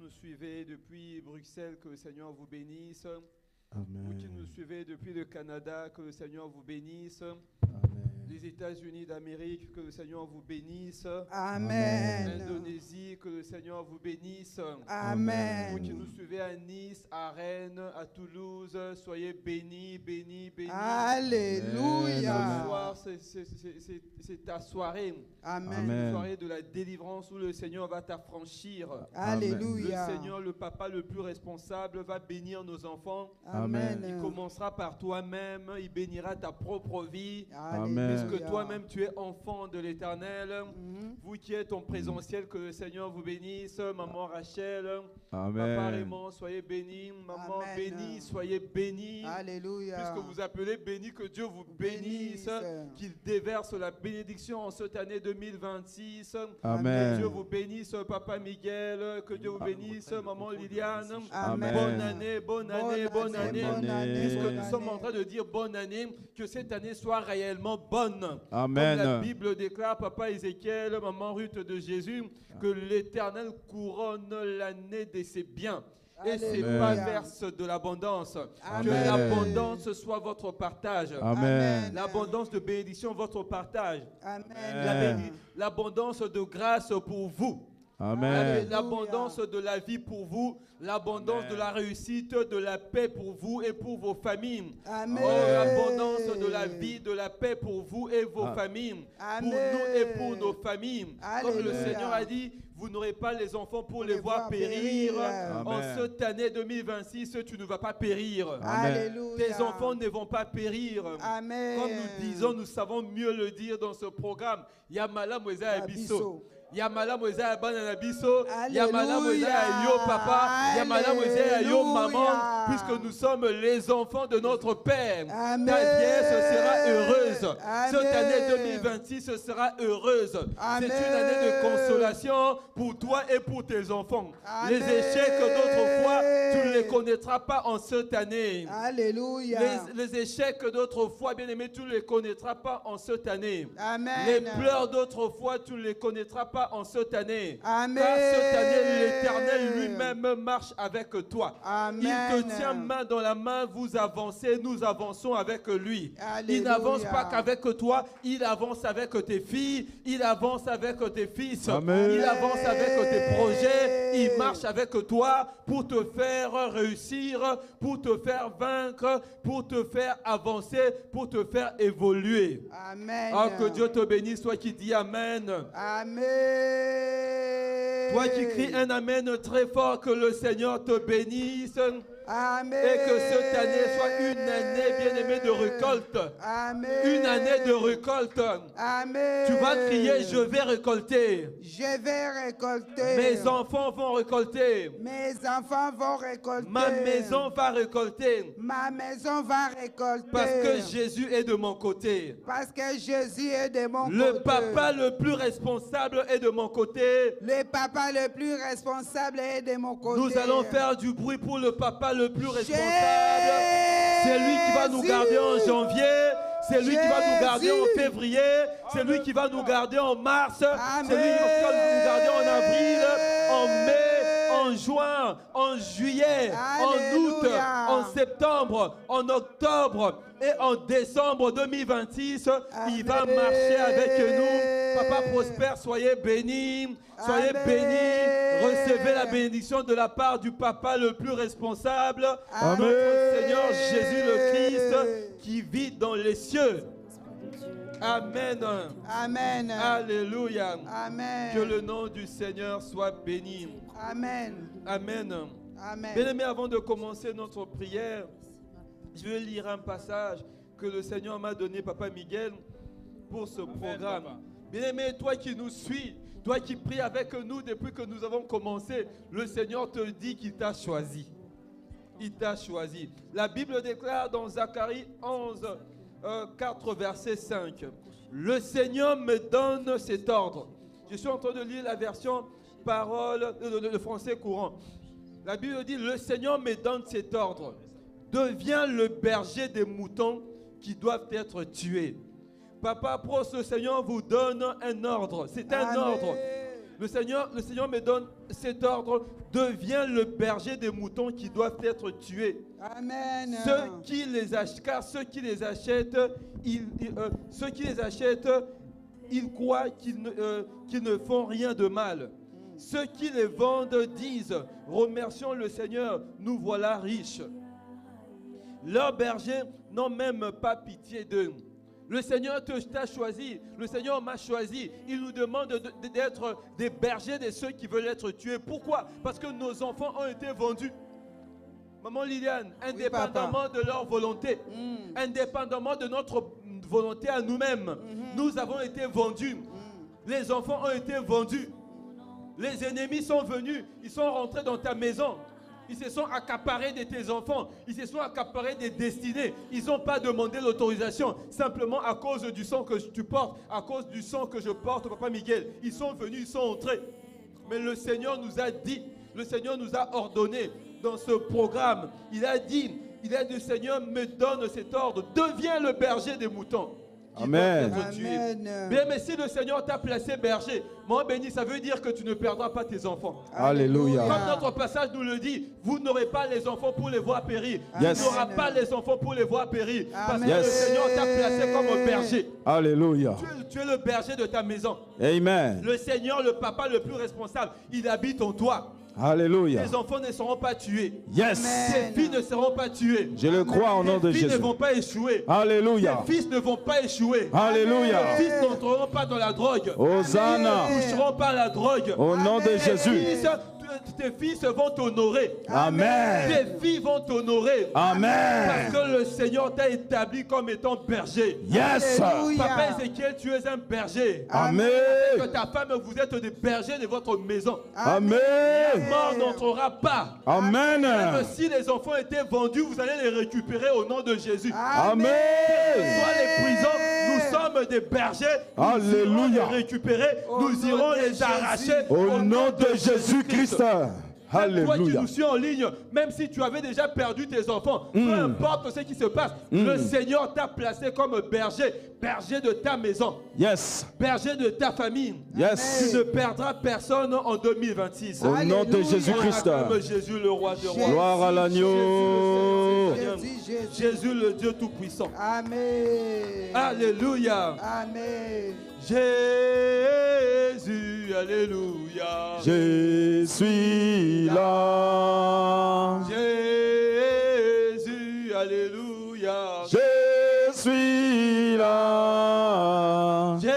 nous suivez depuis Bruxelles, que le Seigneur vous bénisse. Amen. Vous qui nous suivez depuis le Canada, que le Seigneur vous bénisse. Amen. Les États-Unis d'Amérique, que le Seigneur vous bénisse. Amen. L'Indonésie, que le Seigneur vous bénisse. Amen. Vous qui nous suivez à Nice, à Rennes, à Toulouse, soyez bénis, bénis, bénis. Alléluia. Ce soir, c'est ta soirée. Amen. Amen. Une soirée de la délivrance où le Seigneur va t'affranchir. Alléluia. Le Seigneur, le Papa le plus responsable, va bénir nos enfants. Amen. Il commencera par toi-même, il bénira ta propre vie. Amen. Puisque toi-même tu es enfant de l'Éternel. Mhm. Vous qui êtes en présentiel, que le Seigneur vous bénisse. Maman Rachel, Papa Amen. Raymond, soyez bénis. Maman Amen. bénie, soyez bénis. Alléluia. Puisque vous appelez béni, que Dieu vous bénisse, qu'il déverse la bénédiction en cette année 2026. Amen. Que Dieu vous bénisse, Papa Miguel, que Dieu vous bénisse, Maman Liliane. Amen. Bonne année, bonne année, bonne année. bonne année, Puisque bonne nous année. sommes en train de dire bonne année, que cette année soit réellement bonne. Amen. Comme la Bible déclare, Papa Ézéchiel, Maman Ruth de Jésus, que l'Éternel couronne l'année de ses biens. Et ses Alléluia. pas verse de l'abondance. Que Amen. l'abondance soit votre partage. Amen. L'abondance de bénédiction, votre partage. Amen. L'abondance de grâce pour vous. Amen. L'abondance de la vie pour vous, l'abondance de la réussite, de la paix pour vous et pour vos familles. Amen. Oh, l'abondance de la vie, de la paix pour vous et vos familles. Amen. Pour nous et pour nos familles. Comme le Alléluia. Seigneur a dit, vous n'aurez pas les enfants pour les les voir voir périr. périr. En Amen. cette année 2026, tu ne vas pas périr. Amen. Alléluia. Tes enfants ne vont pas périr. Amen. Comme nous disons, nous savons mieux le dire dans ce programme. Yamala Moïsa Abisso. Yamala Moïsa Banana Bisso. Yamala Moïsa Yo Papa. Yamala Moïsa Yo Maman. Puisque nous sommes les enfants de notre Père. Amen. Ta vieille sera heureuse. Amen. Cette année 2026 sera heureuse. Amen. C'est une année de consolation pour toi et pour tes enfants. Amen. Les échecs d'autrefois, tu ne les connaîtras pas en cette année. Alléluia. Les échecs d'autrefois, bien-aimé, tu ne les connaîtras pas en cette année. Amen. Les pleurs d'autrefois, tu ne les connaîtras pas en cette année. Amen. Car cette année, l'Éternel lui-même marche avec toi. Amen. Il te tient main dans la main, vous avancez, nous avançons avec lui. Alléluia. Il n'avance pas qu'avec toi, il avance avec tes filles, il avance avec tes fils, Amen. il avance avec tes projets, il marche avec toi pour te faire réussir, pour te faire vaincre, pour te faire avancer, pour te faire évoluer. Amen. Ah, que Dieu te bénisse, toi qui dis Amen. Amen. Toi qui cries un Amen très fort, que le Seigneur te bénisse. Amen. Et que cette année soit une année bien-aimée de récolte. Amen. Une année de récolte. Amen. Tu vas crier, je vais récolter. Je vais récolter. Mes enfants vont récolter. Mes enfants vont récolter. Ma maison va récolter. Ma maison va récolter. Parce que Jésus est de mon côté. Parce que Jésus est de mon côté. Le papa le plus responsable est de mon côté. Le papa le plus responsable est de mon côté. Nous allons faire du bruit pour le papa le plus responsable. C'est lui qui va nous garder en janvier. C'est lui qui va nous garder en février. C'est lui qui va nous garder en mars. C'est lui qui va nous garder en avril, en mai, en juin, en juillet, en août, en septembre, en octobre et en décembre 2026. Il va marcher avec nous. Papa prospère, soyez bénis. Soyez bénis. Recevez la bénédiction de la part du Papa le plus responsable, notre Seigneur Jésus le Christ, qui vit dans les cieux. Amen. Amen. Alléluia. Amen. Que le nom du Seigneur soit béni. Amen. Amen. Amen. Bien-aimés, avant de commencer notre prière, je vais lire un passage que le Seigneur m'a donné, Papa Miguel, pour ce programme. Bien-aimé, toi qui nous suis, toi qui pries avec nous depuis que nous avons commencé, le Seigneur te dit qu'il t'a choisi. Il t'a choisi. La Bible déclare dans Zacharie 11, 4, verset 5. Le Seigneur me donne cet ordre. Je suis en train de lire la version parole, le français courant. La Bible dit, le Seigneur me donne cet ordre. Deviens le berger des moutons qui doivent être tués. Papa, pour ce Seigneur vous donne un ordre. C'est un ordre. Le Seigneur me donne cet ordre. Deviens le berger des moutons qui doivent être tués. Amen. Ceux qui les achètent, car ceux qui les achètent, ils croient qu'ils ne font rien de mal. Ceux qui les vendent disent, remercions le Seigneur, nous voilà riches. Leurs bergers n'ont même pas pitié d'eux. Le Seigneur t'a choisi, le Seigneur m'a choisi. Il nous demande d'être des bergers de ceux qui veulent être tués. Pourquoi? Parce que nos enfants ont été vendus. Maman Liliane, indépendamment de leur volonté, indépendamment de notre volonté à nous-mêmes, nous avons été vendus. Les enfants ont été vendus. Les ennemis sont venus, ils sont rentrés dans ta maison. Ils se sont accaparés de tes enfants. Ils se sont accaparés des destinées. Ils n'ont pas demandé l'autorisation. Simplement à cause du sang que tu portes, à cause du sang que je porte, Papa Miguel. Ils sont venus, ils sont entrés. Mais le Seigneur nous a dit, le Seigneur nous a ordonné dans ce programme. Il a dit, le Seigneur me donne cet ordre. Deviens le berger des moutons. Amen. Bien, mais si le Seigneur t'a placé berger, mon béni, ça veut dire que tu ne perdras pas tes enfants. Alléluia. Comme notre passage nous le dit, vous n'aurez pas les enfants pour les voir périr. Yes. Tu n'auras pas les enfants pour les voir périr. Parce que Yes. le Seigneur t'a placé comme berger. Alléluia. Tu es le berger de ta maison. Amen. Le Seigneur, le papa le plus responsable, il habite en toi. Alléluia. Tes enfants ne seront pas tués. Yes. Tes filles ne seront pas tuées. Je le crois au nom de Tes filles Jésus. ne vont pas échouer. Alléluia. Tes fils ne vont pas échouer. Alléluia. Tes fils n'entreront pas dans la drogue. Hosanna. Ils ne toucheront pas à la drogue. Au nom de Jésus. Tes fils vont t'honorer. Amen. Tes filles vont t'honorer. Amen. Parce que le Seigneur t'a établi comme étant berger. Yes. Papa Ézéchiel, tu es un berger. Amen. Que ta femme, vous êtes des bergers de votre maison. Amen. La mort n'entrera pas. Amen. Même si les enfants étaient vendus, vous allez les récupérer au nom de Jésus. Amen. Soit les prisons, nous sommes des bergers. Nous irons les Alléluia. récupérer. Nous irons les arracher. Au nom de Jésus-Christ. Toi qui Alléluia. nous suis en ligne, même si tu avais déjà perdu tes enfants, peu importe ce qui se passe, le Seigneur t'a placé comme berger, berger de ta maison, Yes. berger de ta famille. Yes. Tu ne perdras personne en 2026. Au nom de Jésus-Christ. Comme Jésus le roi de rois. Gloire à l'agneau. Jésus le Dieu tout-puissant. Amen. Alléluia. Amen. Jésus, alléluia. Je suis là. Jésus, alléluia. Je suis là. Jésus,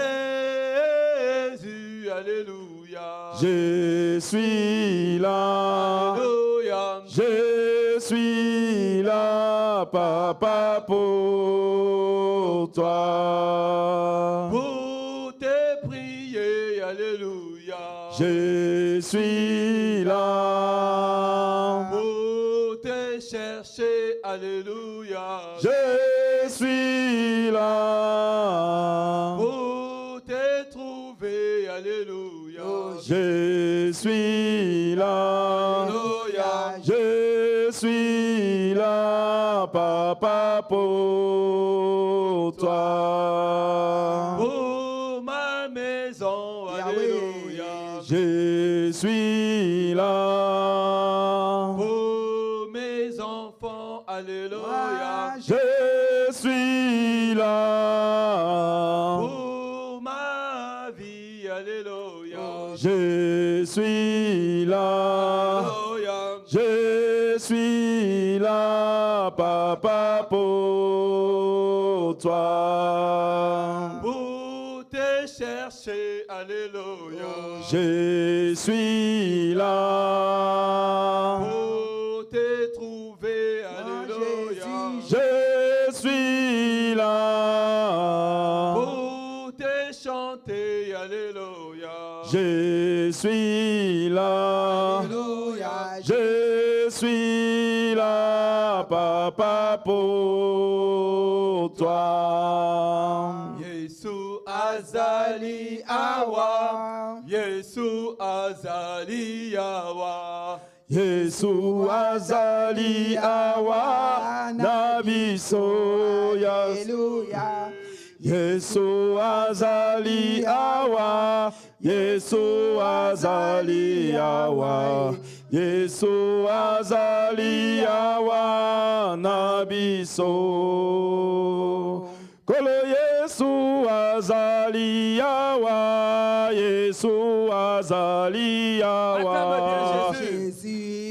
alléluia. Je suis là. Alléluia. Je suis là, papa, pour toi. Pour te prier, alléluia. Je suis là. Pour te chercher, alléluia. Je suis là. Pour te trouver, alléluia. Je suis là. Alléluia. Je suis là, papa, pour toi. Pour ma maison, alléluia. Je suis là. Pour mes enfants, alléluia. Je suis là. Pour ma vie, alléluia. Je suis là. Alléluia. Je suis là, papa, pour toi. Pour te chercher, alléluia. Je suis là. Pour te trouver, alléluia. Je suis là. Pour te chanter, alléluia. Je suis là. Alléluia. Je suis là, papa, pour toi. Yesu azali awa. Yesu azali awa. Yesu azali awa na biso Alléluia. Yesu azali awa Yesu azali yawa, Yesu azali yawa na biso. Kolo Yesu azali yawa, Yesu azali yawa,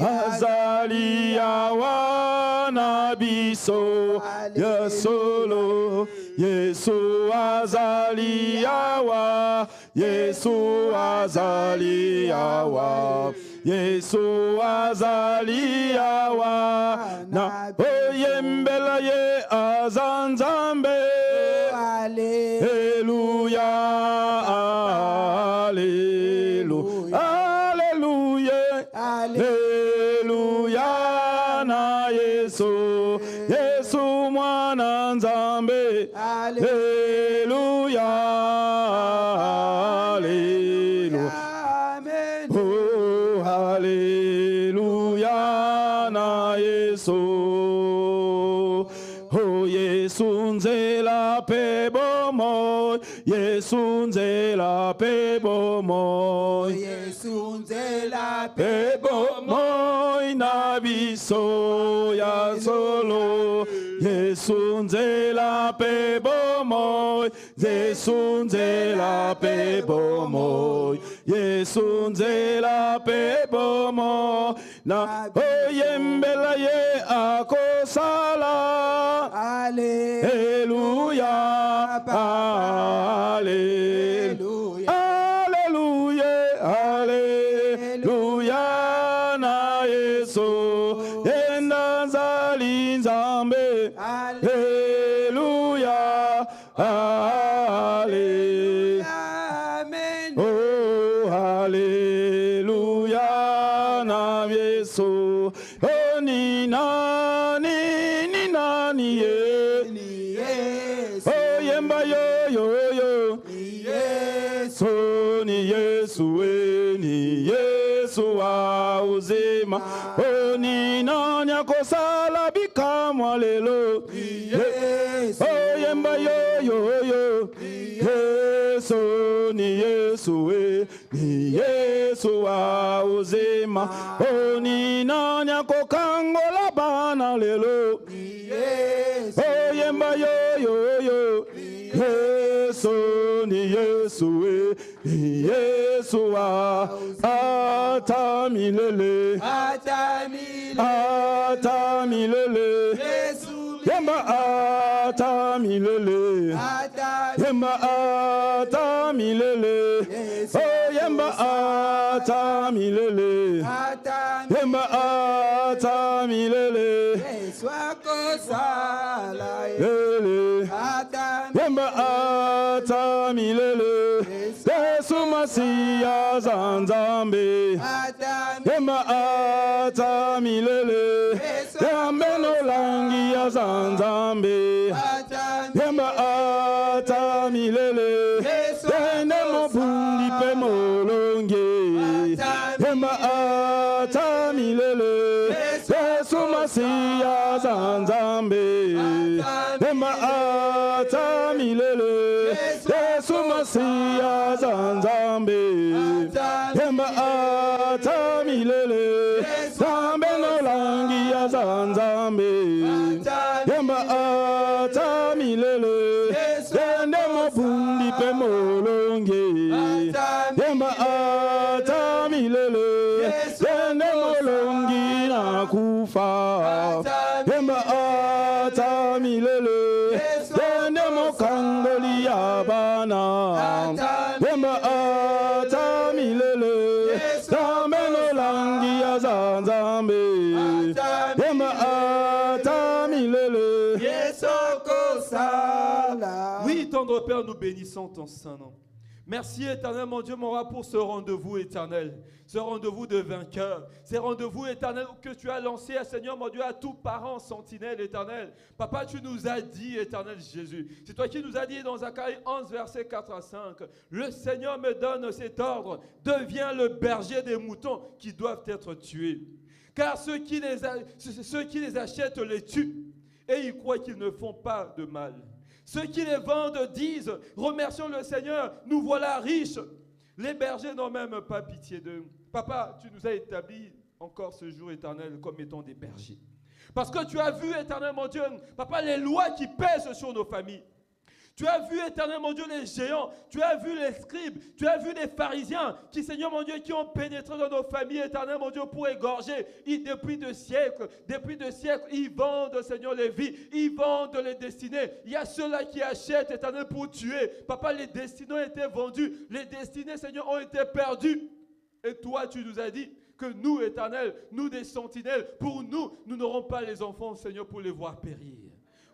azali yawa na biso. Yesolo, Yesu azali yawa, Yesu azali yawa, Yesu azali yawa na oyembela ye azanzambe. Alléluia, Alléluia, Alléluia, Alléluia na Yesu, Yesu mwana nzambe. Alléluia, Alléluia, oh Alléluia na Yesu. Oh Yesu nzela pe bomo, Yesu nzela pe bomo, Yesu nzela pe bomo na biso ya solo. Yesu nzela pe bomo, Yesu nzela pe bomo, Yesu nzela pe bomo na oyembela ye akosala. Alléluia, Alléluia, Alléluia, Alléluia na Yesu, yenda nzali nzambe. Alléluia, Alléluia, oh Alléluia na Yesu. Oh ni nani ye. Oh yemba yo yo yo. Yesu ni Yesu we, ni Yesu wa uzima. Oh ni nani akosala bikamwa lelo. Oh yemba yo yo yo. Yesu ni Yesu we, ni Yesu wa uzima. Oh ni nani akokangola bana lelo. Oh yemba yo yo yo. Yesu ni Yesu we, ni Yesu wa atamilele, atamilele, yemba atamilele, yemba atamilele, oh yemba atamilele, yemba atamilele, yemba atamilele, Yesu Masiya zanzambe. Yemba atamilele, yambe no langi ya zanzambe. Yemba atamilele, yende mo bundi pe molonge. Yemba atamilele, Yesu Masiya zanzambe. Yemba atamilele, Yesu Masiya zanzambe. Yemba atamilele, zambe no langi ya zanzambe. Yemba atamilele, yende mo bundi pe molonge. Yemba atamilele, yende molongi na kufa. Yemba atamilele, yende mo kangoli ya bana. Yemba atamilele, zambe no langi ya zanzambe. Yemba atamilele, oui, tendre Père, nous bénissons ton saint nom. Merci éternel, mon Dieu, mon roi, pour ce rendez-vous éternel, ce rendez-vous de vainqueur, ces rendez-vous éternels que tu as lancé, Seigneur, mon Dieu, à tout parent sentinelle éternel. Papa, tu nous as dit, éternel Jésus, c'est toi qui nous as dit dans Zacharie 11, versets 4 à 5, le Seigneur me donne cet ordre, deviens le berger des moutons qui doivent être tués. Car ceux qui les achètent les tuent et ils croient qu'ils ne font pas de mal. Ceux qui les vendent disent, remercions le Seigneur, nous voilà riches. Les bergers n'ont même pas pitié d'eux. Papa, tu nous as établis encore ce jour éternel comme étant des bergers. Parce que tu as vu, éternel mon Dieu, papa, les lois qui pèsent sur nos familles. Tu as vu, éternel mon Dieu, les géants. Tu as vu les scribes. Tu as vu les pharisiens qui, Seigneur mon Dieu, qui ont pénétré dans nos familles, éternel mon Dieu, pour égorger. Depuis de siècles, ils vendent, Seigneur, les vies. Ils vendent les destinées. Il y a ceux-là qui achètent, éternel, pour tuer. Papa, les destinées ont été vendues. Les destinées, Seigneur, ont été perdues. Et toi, tu nous as dit que nous, éternel, nous des sentinelles, pour nous, nous n'aurons pas les enfants, Seigneur, pour les voir périr.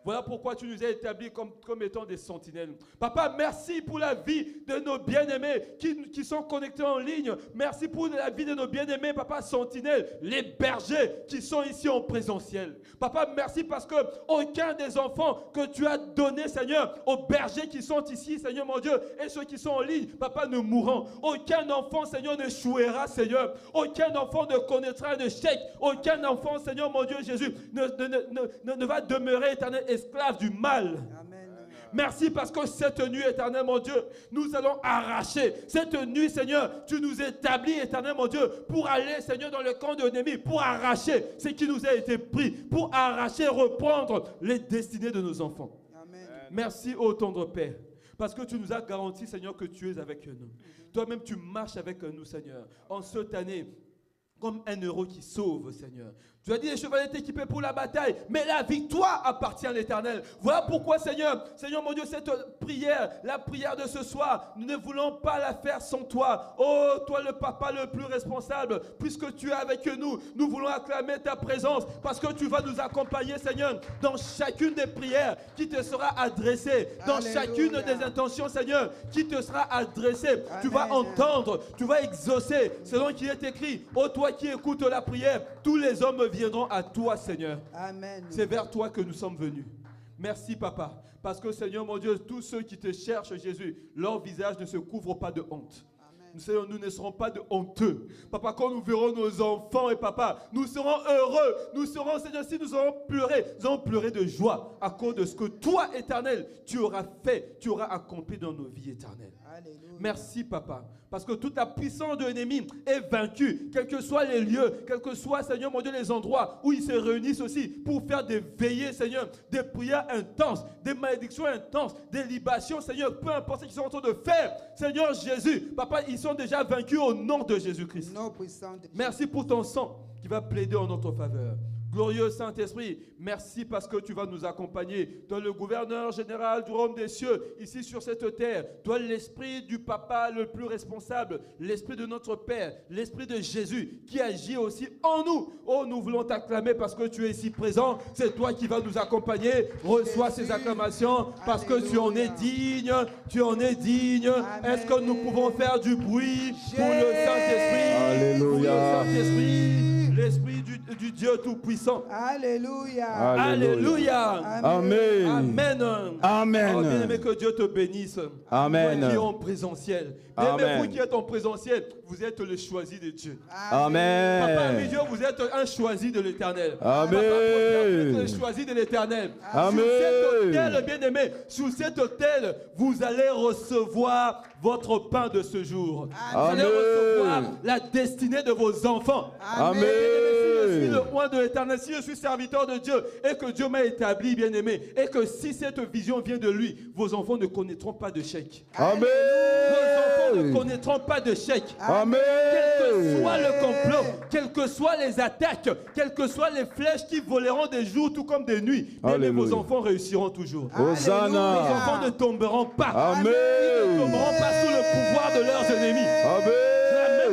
Voilà pourquoi tu nous as établis comme étant des sentinelles. Papa, merci pour la vie de nos bien-aimés qui sont connectés en ligne. Merci pour la vie de nos bien-aimés, papa, sentinelles, les bergers qui sont ici en présentiel. Papa, merci parce que aucun des enfants que tu as donnés, Seigneur, aux bergers qui sont ici, Seigneur mon Dieu, et ceux qui sont en ligne, papa, ne mourront. Aucun enfant, Seigneur, ne échouera, Seigneur. Aucun enfant ne connaîtra un échec. Aucun enfant, Seigneur mon Dieu, Jésus, ne va demeurer éternel esclave du mal. Amen. Merci parce que cette nuit, éternel mon Dieu, nous allons arracher. Cette nuit, Seigneur, tu nous établis, éternel mon Dieu, pour aller, Seigneur, dans le camp de l'ennemi, pour arracher ce qui nous a été pris, pour arracher, reprendre les destinées de nos enfants. Amen. Merci, ô tendre Père, parce que tu nous as garanti, Seigneur, que tu es avec nous. Toi-même, tu marches avec nous, Seigneur, en cette année, comme un héros qui sauve, Seigneur. Tu as dit les chevaliers sont équipés pour la bataille, mais la victoire appartient à l'Éternel. Voilà pourquoi, Seigneur, Seigneur mon Dieu, cette prière, la prière de ce soir, nous ne voulons pas la faire sans toi. Oh, toi le papa le plus responsable, puisque tu es avec nous, nous voulons acclamer ta présence, parce que tu vas nous accompagner, Seigneur, dans chacune des prières qui te sera adressée, dans Alléluia. Chacune des intentions, Seigneur, qui te sera adressée. Amen. Tu vas entendre, tu vas exaucer, selon qu'il est écrit. Oh, toi qui écoutes la prière, tous les hommes viendront à toi, Seigneur. Amen. C'est vers toi que nous sommes venus. Merci, Papa. Parce que, Seigneur, mon Dieu, tous ceux qui te cherchent, Jésus, leur visage ne se couvre pas de honte. Seigneur, nous ne serons pas de honteux. Papa, quand nous verrons nos enfants et papa, nous serons heureux. Nous serons, Seigneur, si nous allons pleurer de joie à cause de ce que toi, Éternel, tu auras fait, tu auras accompli dans nos vies éternelles. Alléluia. Merci, Papa. Parce que toute la puissance de l'ennemi est vaincue, quels que soient les lieux, quels que soient, Seigneur, mon Dieu, les endroits où ils se réunissent aussi pour faire des veillées, Seigneur, des prières intenses, des malédictions intenses, des libations, Seigneur, peu importe ce qu'ils sont en train de faire. Seigneur Jésus, Papa, ils sont déjà vaincus au nom de Jésus-Christ. Merci pour ton sang qui va plaider en notre faveur. Glorieux Saint-Esprit, merci parce que tu vas nous accompagner. Toi, le gouverneur général du royaume des cieux, ici sur cette terre. Toi, l'esprit du Papa le plus responsable, l'esprit de notre Père, l'esprit de Jésus qui agit aussi en nous. Oh, nous voulons t'acclamer parce que tu es ici présent. C'est toi qui vas nous accompagner. Reçois ces acclamations parce que tu en es digne. Tu en es digne. Est-ce que nous pouvons faire du bruit pour le Saint-Esprit? Alléluia. Pour le Saint-Esprit. L'Esprit du Dieu Tout-Puissant. Alléluia. Alléluia. Amen. Amen. Amen. Oh, bien-aimé, que Dieu te bénisse. Amen. Vous qui êtes en présentiel. Bien-aimé, vous qui êtes en présentiel, vous êtes le choisi de Dieu. Amen. Papa, mes Dieu, vous êtes un choisi de l'Éternel. Amen. Papa, vous êtes le choisi de l'Éternel. Amen. Sur cette autel, bien-aimé, sur cet autel, vous allez recevoir votre pain de ce jour. Amen. Vous allez recevoir la destinée de vos enfants. Amen. Si je suis le roi de l'Éternel, si je suis serviteur de Dieu et que Dieu m'a établi, bien-aimé, et que si cette vision vient de lui, vos enfants ne connaîtront pas de chèque. Amen. Vos enfants ne connaîtront pas de chèque. Amen. Quel que soit le complot, quelles que soient les attaques, quelles que soient les flèches qui voleront des jours tout comme des nuits, bien, vos enfants réussiront toujours. Hosanna. Vos enfants ne tomberont pas. Amen. Ils ne tomberont pas sous le pouvoir de leurs ennemis. Amen.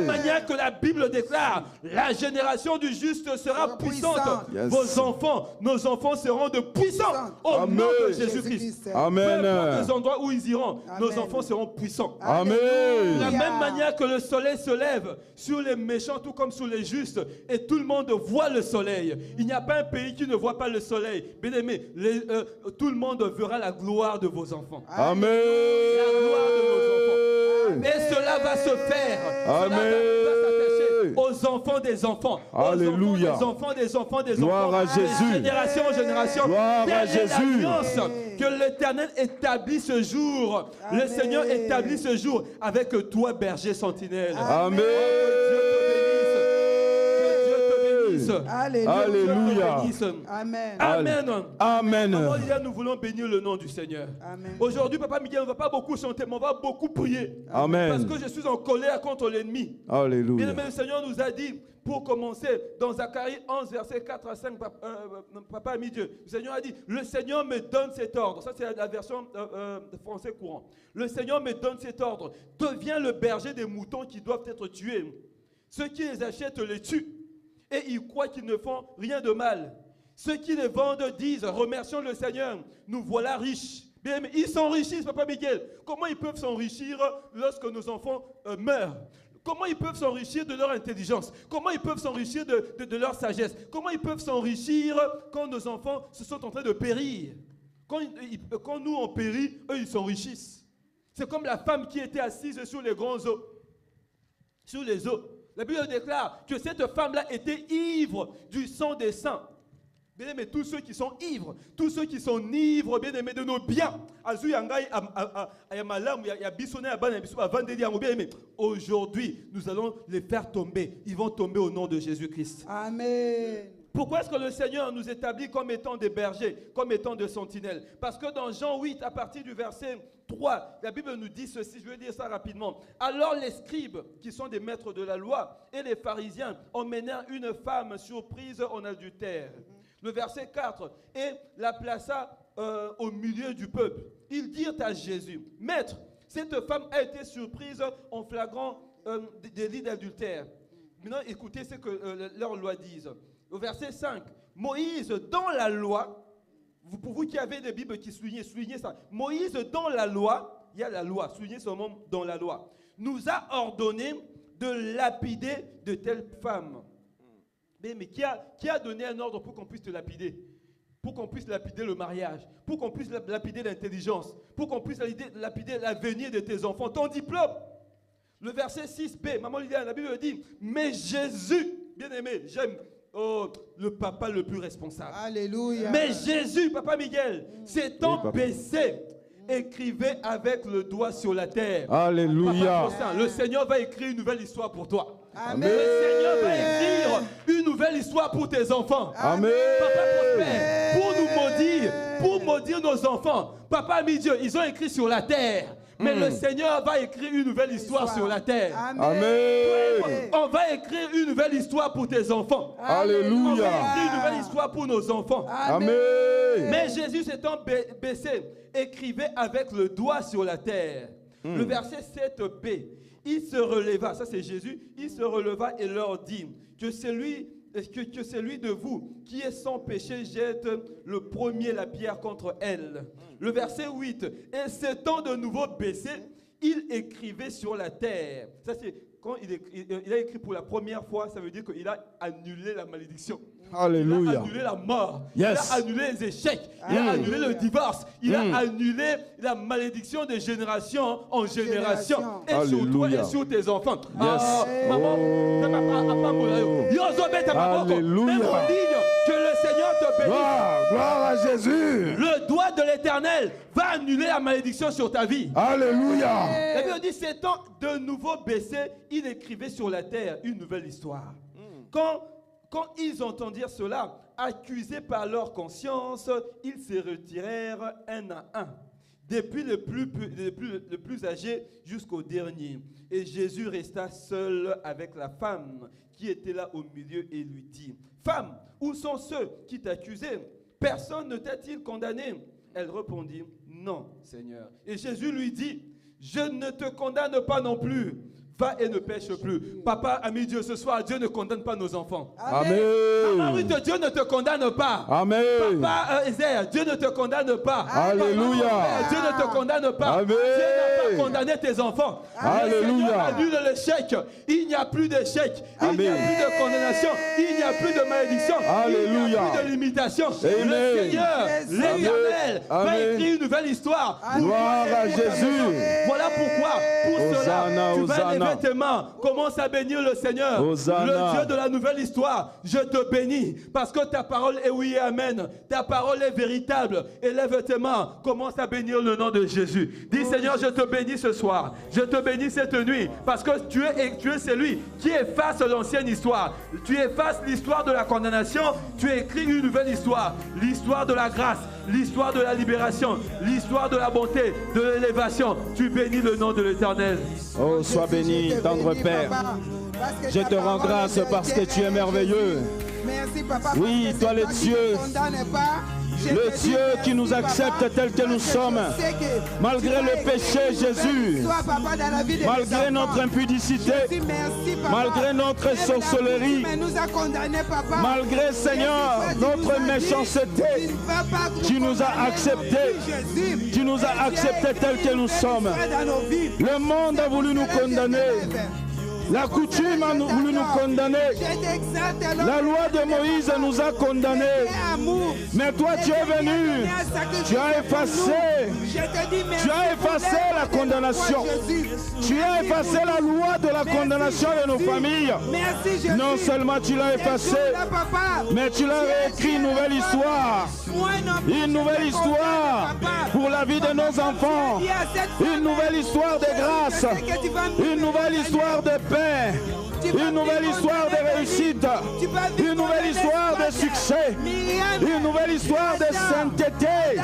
Manière que la Bible déclare, la génération du juste sera puissante. Yes. Vos enfants, nos enfants seront de puissants au nom de Jésus-Christ. Amen. Peu importe les endroits où ils iront, Amen. Nos enfants seront puissants. Amen. De la même manière que le soleil se lève sur les méchants tout comme sur les justes et tout le monde voit le soleil. Il n'y a pas un pays qui ne voit pas le soleil. Bien-aimé, tout le monde verra la gloire de vos enfants. Amen. La gloire de vos enfants. Et cela va se faire. Amen. Cela va s'attacher aux aux enfants des enfants. Alléluia. Aux enfants des enfants des enfants. Gloire à Jésus. Génération en génération. Gloire à Jésus. L'alliance que l'Éternel établit ce jour. Amen. Le Seigneur établit ce jour avec toi, berger sentinelle. Amen. Alléluia. Alléluia. Amen. Amen. Amen. Maman, nous voulons bénir le nom du Seigneur. Amen. Aujourd'hui, Papa Miguel, on ne va pas beaucoup chanter, mais on va beaucoup prier. Amen. Parce que je suis en colère contre l'ennemi. Alléluia. Bien-aimé, le Seigneur nous a dit, pour commencer, dans Zacharie 11, versets 4 à 5, Papa ami Dieu, le Seigneur a dit, le Seigneur me donne cet ordre. Ça, c'est la version de français courant. Le Seigneur me donne cet ordre. Deviens le berger des moutons qui doivent être tués. Ceux qui les achètent les tuent. Et ils croient qu'ils ne font rien de mal. Ceux qui les vendent disent, remercions le Seigneur, nous voilà riches. Bien, mais ils s'enrichissent, Papa Miguel. Comment ils peuvent s'enrichir lorsque nos enfants meurent? Comment ils peuvent s'enrichir de leur intelligence? Comment ils peuvent s'enrichir de leur sagesse? Comment ils peuvent s'enrichir quand nos enfants se sont en train de périr? Quand nous on périt, eux ils s'enrichissent. C'est comme la femme qui était assise sur les grands eaux. Sur les eaux. La Bible déclare que cette femme-là était ivre du sang des saints. Bien aimé, tous ceux qui sont ivres, tous ceux qui sont ivres, bien aimé, de nos biens. Aujourd'hui, nous allons les faire tomber. Ils vont tomber au nom de Jésus-Christ. Amen. Pourquoi est-ce que le Seigneur nous établit comme étant des bergers, comme étant des sentinelles? Parce que dans Jean 8, à partir du verset 3, la Bible nous dit ceci, je vais dire ça rapidement. Alors les scribes, qui sont des maîtres de la loi, et les pharisiens emmenèrent une femme surprise en adultère. Le verset 4, et la plaça au milieu du peuple. Ils dirent à Jésus, Maître, cette femme a été surprise en flagrant délit d'adultère. Maintenant, écoutez ce que leur loi disent. Au verset 5, Moïse, dans la loi, pour vous qui avez des Bibles qui soulignez ça, Moïse, dans la loi, il y a la loi, soulignez ce mot dans la loi, nous a ordonné de lapider de telles femmes. Mais qui a donné un ordre pour qu'on puisse te lapider? Pour qu'on puisse lapider le mariage, pour qu'on puisse lapider l'intelligence, pour qu'on puisse lapider l'avenir de tes enfants, ton diplôme. Le verset 6b, Maman Lydia, la Bible dit, mais Jésus, bien aimé, j'aime le papa le plus responsable. Alléluia. Mais Jésus, Papa Miguel, s'étant baissé, écrivait avec le doigt sur la terre. Alléluia. Papa, le Seigneur va écrire une nouvelle histoire pour toi. Amen. Le Seigneur va écrire une nouvelle histoire pour tes enfants. Amen. Papa prospère, pour nous maudire, pour maudire nos enfants. Papa ami Dieu, ils ont écrit sur la terre. Mais le Seigneur va écrire une nouvelle histoire sur la terre. Amen. On va écrire une nouvelle histoire pour tes enfants. Alléluia. On va écrire une nouvelle histoire pour nos enfants. Amen. Mais Jésus s'étant baissé, écrivait avec le doigt sur la terre. Le verset 7b, il se releva, ça c'est Jésus, il se releva et leur dit que celui de vous qui est sans péché jette le premier la pierre contre elle. Le verset 8, et s'étant de nouveau baissé, il écrivait sur la terre. Ça c'est quand il a écrit pour la première fois, ça veut dire qu'il a annulé la malédiction. Alléluia. Il a annulé la mort. Yes. Il a annulé les échecs. Il a annulé le divorce. Il a annulé la malédiction de génération en génération. Et sur toi et sur tes enfants. Yes. Maman, Alléluia. que le Seigneur te bénisse. Gloire à Jésus. Le doigt de l'Éternel va annuler la malédiction sur ta vie. Alléluia. La Bible dit, s'étant de nouveau baissé, il écrivait sur la terre une nouvelle histoire. Quand ils entendirent cela, accusés par leur conscience, ils se retirèrent un à un, depuis le plus âgé jusqu'au dernier. Et Jésus resta seul avec la femme qui était là au milieu et lui dit, « Femme, où sont ceux qui t'accusaient? Personne ne t'a-t-il condamné ?» Elle répondit, « Non, Seigneur. » Et Jésus lui dit, « Je ne te condamne pas non plus. Va et ne pêche plus. » Papa, ami Dieu, ce soir, Dieu ne condamne pas nos enfants. Amen. Maman Ruth, Dieu ne te condamne pas. Amen. Papa Ezer, Dieu ne te condamne pas. Alléluia. Papa, Dieu ne te condamne pas. Amen. Dieu n'a pas condamné tes enfants. Alléluia. Le Seigneur annule l'échec. Il n'y a plus d'échec. Il n'y a plus de condamnation. Il n'y a plus de malédiction. Alléluia. Il n'y a plus de limitation. Amen. Le Seigneur, l'Éternel, va Amen. écrire une nouvelle histoire. Gloire à Jésus. Voilà pourquoi, pour cela, Hosanna, tu vas Hosanna, vêtements. Commence à bénir le Seigneur. Hosanna. Le Dieu de la nouvelle histoire. Je te bénis parce que ta parole est oui et amen. Ta parole est véritable. Et lève tes mains. Commence à bénir le nom de Jésus. Dis Seigneur, je te bénis ce soir. Je te bénis cette nuit parce que tu es celui qui efface l'ancienne histoire. Tu effaces l'histoire de la condamnation. Tu écris une nouvelle histoire. L'histoire de la grâce. L'histoire de la libération. L'histoire de la bonté. De l'élévation. Tu bénis le nom de l'Éternel. Oh, sois béni, tendre Père. Je te rends grâce parce que tu es merveilleux. Merci, papa. Oui, toi le Dieu. Le Dieu qui nous accepte tel que nous sommes. Malgré le péché, Jésus. Malgré notre impudicité. Malgré notre sorcellerie. Malgré, Seigneur, notre méchanceté. Tu nous as acceptés. Tu nous as acceptés tel que nous sommes. Le monde a voulu nous condamner. La coutume a voulu nous condamner. La loi de Moïse nous a condamnés. Mais toi, tu es venu. Tu as effacé la condamnation. Tu as effacé la loi de la condamnation de nos familles. Non seulement tu l'as effacé, mais tu l'as réécrit une nouvelle histoire. Une nouvelle histoire pour la vie de nos enfants. Une nouvelle histoire de grâce. Une nouvelle histoire de paix. Une nouvelle histoire de réussite. Une nouvelle histoire de succès. Une nouvelle histoire de sainteté.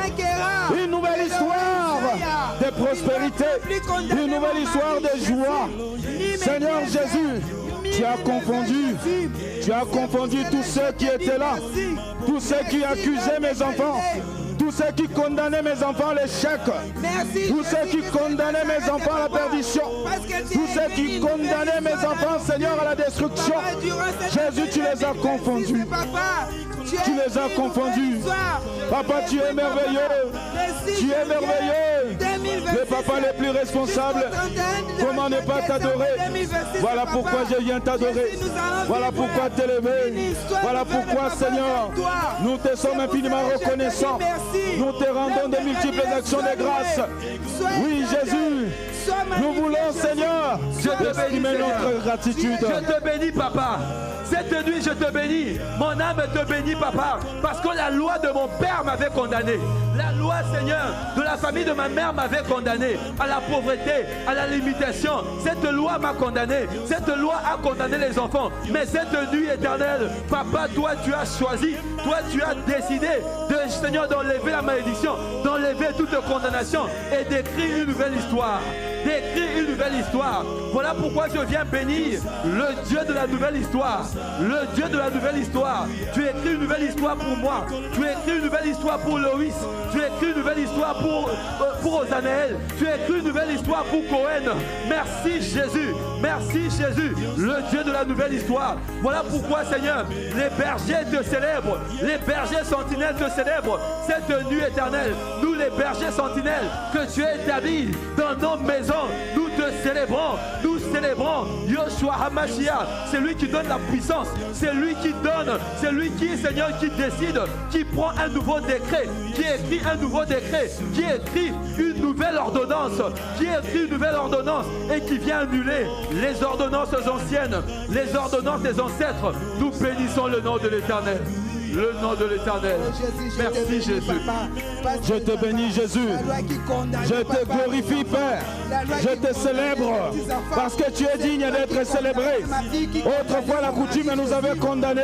Une nouvelle histoire de prospérité. Une nouvelle histoire de joie. Seigneur Jésus, tu as confondu tous ceux qui étaient là, tous ceux qui accusaient mes enfants, tous ceux qui condamnaient mes enfants à l'échec, tous ceux qui condamnaient mes enfants à la perdition, tous ceux qui condamnaient mes enfants, Seigneur, à la destruction. Jésus, tu les as confondus. Tu les as confondus. Papa, tu es merveilleux. Tu es merveilleux. Le papa le plus responsable. Comment ne pas t'adorer? Voilà pourquoi je viens t'adorer. Voilà pourquoi t'élever. Voilà pourquoi, Seigneur, nous te sommes infiniment reconnaissants. Nous te rendons de multiples actions de grâce. Oui, Jésus. Nous voulons, Seigneur, exprimer notre gratitude. Je te bénis, papa. Cette nuit, je te bénis. Mon âme te bénit, papa. Parce que la loi de mon père m'avait condamné. La loi, Seigneur, de la famille de ma mère m'avait condamné à la pauvreté, à la limitation. Cette loi m'a condamné. Cette loi a condamné les enfants. Mais cette nuit éternelle, papa, toi, tu as choisi. Toi, tu as décidé, Seigneur, d'enlever la malédiction, d'enlever toute condamnation et d'écrire une nouvelle histoire. D'écrire une nouvelle histoire. Voilà pourquoi je viens bénir le Dieu de la nouvelle histoire. Le Dieu de la nouvelle histoire. Tu écris une nouvelle histoire pour moi. Tu écris une nouvelle histoire pour Loïs. Tu écris une nouvelle histoire pour Osanaël. Tu écris une nouvelle histoire pour Cohen. Merci Jésus. Merci Jésus. Le Dieu de la nouvelle histoire. Voilà pourquoi, Seigneur, les bergers te célèbrent. Les bergers sentinelles te célèbrent. Cette nuit éternelle, nous les bergers sentinelles que tu as établis dans nos maisons, nous te célébrons. Nous célébrons Yoshua HaMashiach. C'est lui qui donne la puissance. C'est lui qui donne. C'est lui qui, Seigneur, qui décide, qui prend un nouveau décret, qui écrit un nouveau décret, qui écrit une nouvelle ordonnance, qui écrit une nouvelle ordonnance et qui vient annuler les ordonnances anciennes, les ordonnances des ancêtres. Nous bénissons le nom de l'Éternel. Le nom de l'Éternel. Merci Jésus. Je te bénis Jésus. Je te glorifie Père. Je te célèbre parce que tu es digne d'être célébré. Autrefois la coutume nous avait condamnés.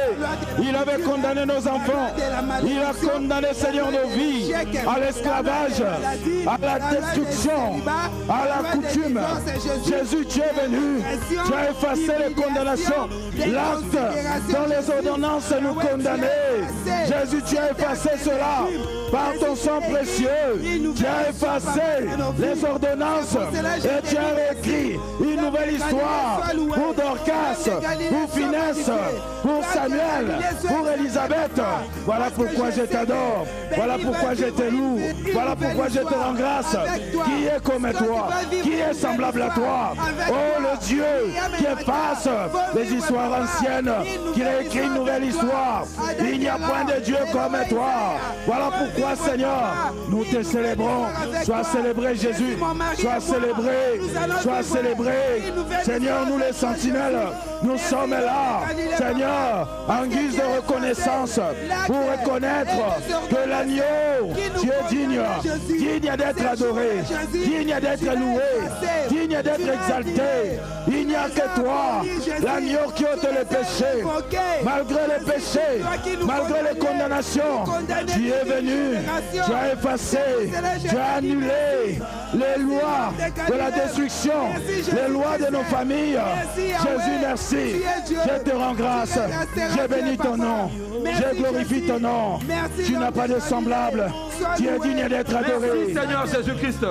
Il avait condamné nos enfants. Il a condamné Seigneur nos vies à l'esclavage, à la destruction, à la coutume. Jésus, tu es venu. Tu as effacé les condamnations. L'acte dans les ordonnances nous condamnait. Jésus, tu as effacé cela par ton sang précieux. Tu as effacé les ordonnances et tu as écrit une nouvelle histoire pour Dorcas, pour Finesse, pour Samuel, pour Elisabeth. Voilà pourquoi je t'adore. Voilà pourquoi je te loue. Voilà pourquoi je te rends grâce. Qui est comme toi? Qui est semblable à toi? Oh, le Dieu qui efface les histoires anciennes, qui réécrit une nouvelle histoire. Il n'y a point de Dieu comme toi. Voilà pourquoi, Seigneur, nous te célébrons. Sois célébré, Jésus. Sois célébré. Sois célébré. Seigneur, nous les sentinelles, nous sommes là, Seigneur, en guise de reconnaissance, pour reconnaître que l'agneau, tu es digne d'être adoré, digne d'être loué, digne d'être exalté. Il n'y a que toi, l'agneau qui ôte les péchés. Malgré les péchés, malgré les condamnations, tu es venu, tu as effacé, tu as annulé les lois de la destruction, les lois de nos familles. Jésus, merci. Je te rends grâce. Je bénis ton nom. Je glorifie ton nom. Tu n'as pas de semblable. Tu es digne d'être adoré. Merci Seigneur Jésus-Christ.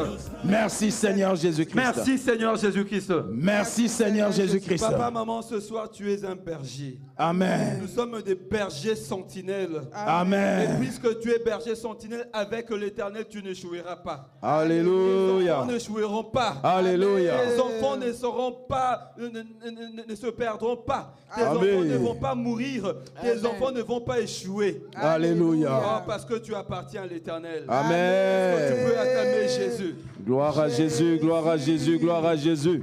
Merci Seigneur Jésus-Christ. Merci Seigneur Jésus-Christ. Merci Seigneur Jésus-Christ. Papa, maman, ce soir tu es un berger. Amen. Nous sommes des bergers sentinelles. Amen. Et puisque tu es berger sentinelle, avec l'Éternel tu n'échoueras pas. Alléluia. Tes enfants n'échoueront pas. Alléluia. Tes enfants ne seront pas, ne se perdront pas. Tes Amen. enfants ne vont pas mourir. Tes enfants ne vont pas échouer. Alléluia. Oh, parce que tu appartiens à l'Éternel. Amen. Tu peux acclamer Jésus. Gloire à Jésus, gloire à Jésus, gloire à Jésus.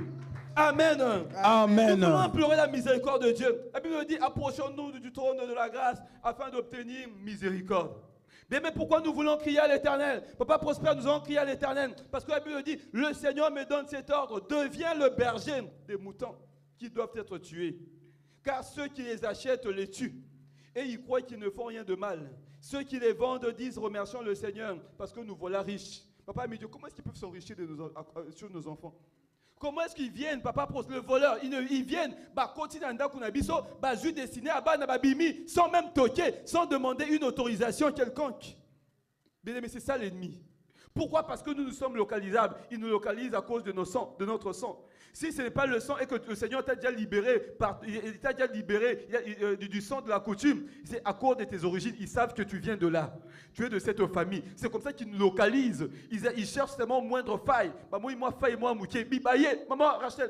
Amen. Amen. Nous voulons implorer la miséricorde de Dieu. La Bible dit, approchons-nous du trône de la grâce afin d'obtenir miséricorde. Bien, mais pourquoi nous voulons crier à l'Éternel? Papa Prospère, nous allons crier à l'Éternel. Parce que la Bible dit, le Seigneur me donne cet ordre. Deviens le berger des moutons qui doivent être tués. Car ceux qui les achètent les tuent. Et ils croient qu'ils ne font rien de mal. Ceux qui les vendent disent, remercions le Seigneur parce que nous voilà riches. Papa me dit, comment est-ce qu'ils peuvent s'enrichir sur nos enfants? Comment est-ce qu'ils viennent, papa, pour le voleur? Ils viennent, sans même toquer, sans demander une autorisation quelconque. Bien aimé, c'est ça l'ennemi. Pourquoi? Parce que nous sommes localisables. Il nous localise à cause de notre sang. Si ce n'est pas le sang et que le Seigneur t'a déjà libéré, du sang de la coutume, c'est à cause de tes origines. Ils savent que tu viens de là. Tu es de cette famille. C'est comme ça qu'ils nous localisent. Ils cherchent seulement moindre faille. Maman, Rachel,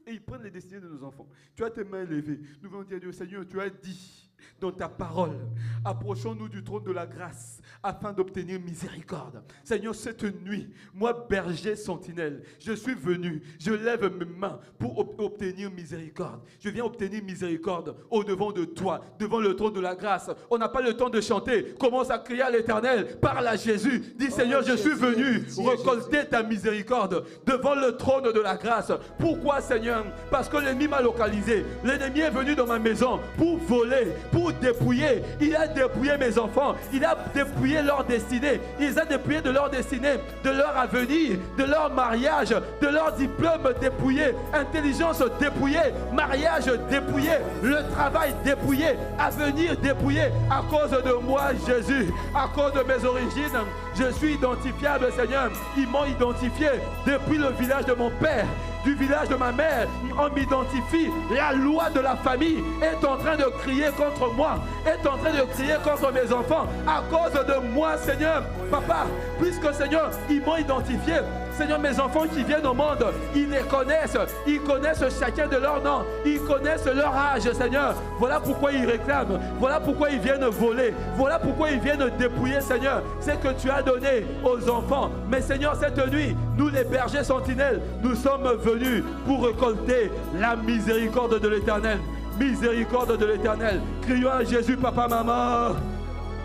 et ils prennent les destinées de nos enfants. Tu as tes mains levées. Nous voulons dire, Dieu, Seigneur, tu as dit dans ta parole, approchons-nous du trône de la grâce afin d'obtenir miséricorde. Seigneur, cette nuit, moi, berger sentinelle, je suis venu, je lève mes mains pour obtenir miséricorde. Je viens obtenir miséricorde au-devant de toi, devant le trône de la grâce. On n'a pas le temps de chanter. Commence à crier à l'Éternel, parle à Jésus. Dis, Seigneur, je suis venu récolter ta miséricorde devant le trône de la grâce. Pourquoi, Seigneur? Parce que l'ennemi m'a localisé. L'ennemi est venu dans ma maison pour voler, pour dépouiller. Il a dépouillé mes enfants. Il a dépouillé leur destinée. Il les a dépouillés de leur destinée, de leur avenir, de leur mariage, de leur diplôme dépouillé, intelligence dépouillée, mariage dépouillé, le travail dépouillé, avenir dépouillé. À cause de moi, Jésus, à cause de mes origines, je suis identifiable, Seigneur. Ils m'ont identifié depuis le village de mon père, du village de ma mère. On m'identifie. La loi de la famille est en train de crier contre moi, est en train de crier contre mes enfants à cause de moi, Seigneur. Papa, puisque, Seigneur, ils m'ont identifié. Seigneur, mes enfants qui viennent au monde, ils les connaissent. Ils connaissent chacun de leur nom. Ils connaissent leur âge, Seigneur. Voilà pourquoi ils réclament. Voilà pourquoi ils viennent voler. Voilà pourquoi ils viennent dépouiller, Seigneur. C'est que tu as donné aux enfants. Mais, Seigneur, cette nuit, nous, les bergers sentinelles, nous sommes venus pour récolter la miséricorde de l'Éternel. Miséricorde de l'Éternel. Crions à Jésus, papa, maman.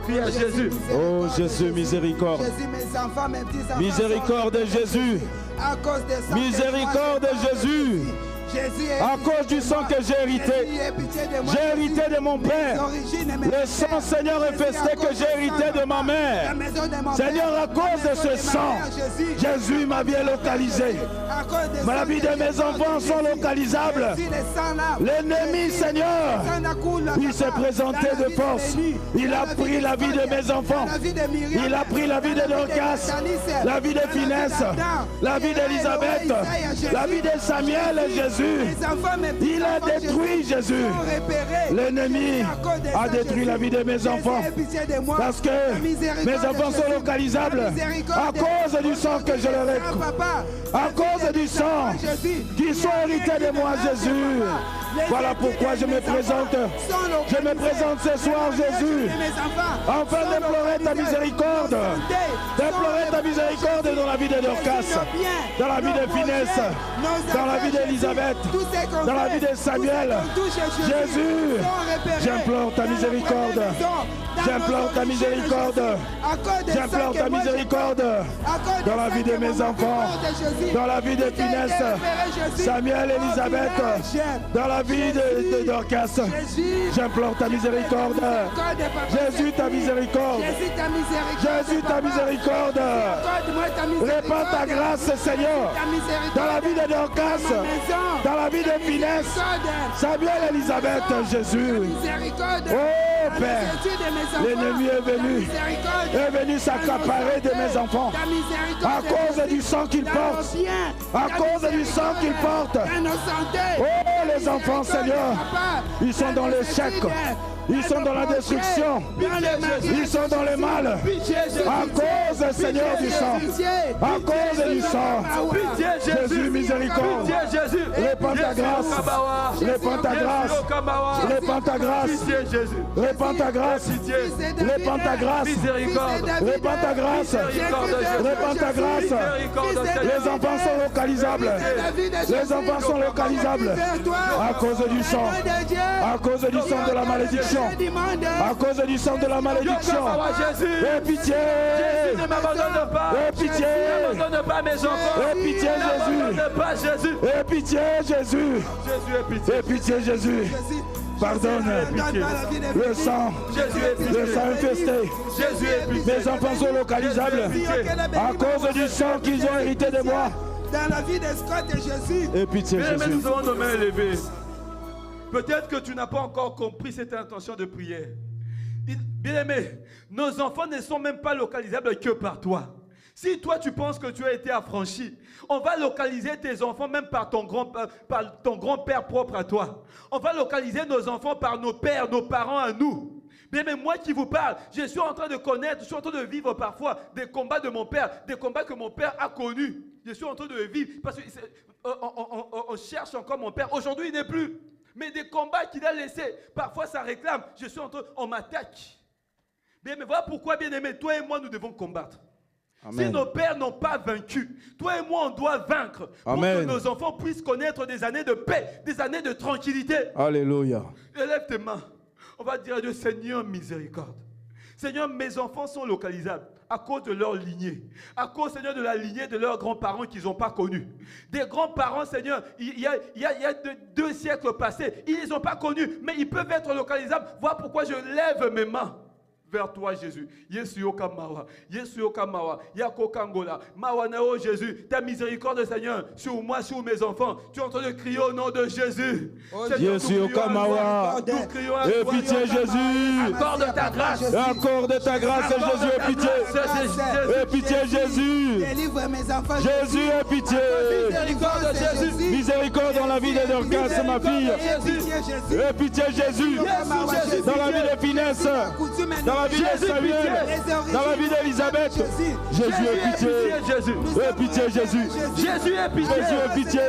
Crie à Jésus. Oh Jésus, miséricorde. Miséricorde de Jésus. Miséricorde de Jésus. À cause du sang que j'ai hérité de mon père, le sang, Seigneur, infesté que j'ai hérité de ma mère. Seigneur, à cause de ce sang, Jésus m'a bien localisé. La vie de mes enfants sont localisables. L'ennemi, Seigneur, il s'est présenté de force. Il a pris la vie de mes enfants. Il a pris la vie de Dorcas, la vie de Finesse, la vie d'Elisabeth, la vie de Samuel et Jésus. Jésus. Il a détruit Jésus. L'ennemi a détruit la vie de mes enfants. Parce que mes enfants sont localisables à cause du sang que je leur ai. À cause du sang qui sont hérités de moi, Jésus. Voilà pourquoi je me présente. Je me présente ce soir, Jésus, afin d'implorer ta miséricorde. D'implorer ta miséricorde dans la vie de Dorcas, dans la vie de Finesse, dans la vie d'Élisabeth, dans la vie de Samuel. Jésus, j'implore ta miséricorde. J'implore ta miséricorde. J'implore ta miséricorde dans la vie de mes enfants, dans la vie de Finesse, Samuel, Élisabeth, dans la vie de Dorcas. J'implore ta miséricorde. Jésus, ta miséricorde. Jésus, ta miséricorde. Répands ta grâce, Seigneur, dans la vie de Dorcas, dans la vie de Finesse, Samuel, Élisabeth, Jésus. Oh Père, l'ennemi est venu s'accaparer de mes enfants à cause du sang qu'il porte. À cause du sang qu'il porte. Oh, les enfants, Seigneur, ils sont dans l'échec. Ils sont dans la destruction. Ils sont dans le mal. À cause, Seigneur, du sang. À cause du sang. Jésus, miséricorde. Répands ta grâce. Répands ta grâce. Répands ta grâce. Répands ta grâce. Répands ta grâce. Répands ta grâce. Répands ta grâce. Les enfants sont localisables. Les enfants sont localisables. À cause du sang. À cause du sang de la malédiction. À cause du sang de la malédiction. Aie pitié. Jésus ne m'abandonne pas. Aie pitié. Ne m'abandonne pas mes enfants. Aie pitié, Jésus. Aie pitié, Jésus. Aie pitié, Jésus. Pardonne. Le sang. Le sang infesté. Mes enfants sont localisables à cause du sang qu'ils ont hérité de moi. Dans la vie de Scott et Jésus. Aie pitié, Jésus. Mais nous avons nos mains élevées. Peut-être que tu n'as pas encore compris cette intention de prière. Bien-aimé, nos enfants ne sont même pas localisables que par toi. Si toi tu penses que tu as été affranchi, on va localiser tes enfants même par ton grand-père propre à toi. On va localiser nos enfants par nos pères, nos parents à nous. Bien, mais moi qui vous parle, je suis en train de connaître, je suis en train de vivre parfois des combats de mon père, des combats que mon père a connus. Je suis en train de vivre parce qu'on cherche encore mon père. Aujourd'hui, il n'est plus. Mais des combats qu'il a laissés, parfois ça réclame. Je suis en train, on m'attaque. Bien, mais voilà pourquoi, bien aimé, toi et moi, nous devons combattre. Amen. Si nos pères n'ont pas vaincu, toi et moi, on doit vaincre. Amen. Pour que nos enfants puissent connaître des années de paix, des années de tranquillité. Alléluia. Élève tes mains. On va dire à Dieu, Seigneur, miséricorde. Seigneur, mes enfants sont localisables à cause de leur lignée. À cause, Seigneur, de la lignée de leurs grands-parents qu'ils n'ont pas connus. Des grands-parents, Seigneur, il y a 2 siècles passés, ils ne les ont pas connus, mais ils peuvent être localisables. Voilà pourquoi je lève mes mains vers toi, Jésus. Yesu Okamawa, Yesu Okamawa, Yako Kangola, Mawanao, Jésus, ta miséricorde, Seigneur, sur moi, sur mes enfants. Tu es en train de crier au nom de Jésus. Yesu Okamawa, aie pitié, Jésus. Accorde ta grâce. Accorde ta grâce, Jésus, aie pitié. Aie pitié, Jésus. Délivre mes enfants. Jésus, aie pitié. Miséricorde, Jésus. Miséricorde dans la vie de Dorcas, ma fille. Aie pitié, Jésus. Dans la vie de Finesse. Dans la vie de Samuel, dans la vie d'Élisabeth, Jésus est pitié. Aie pitié, Jésus. Jésus est pitié. Jésus est pitié.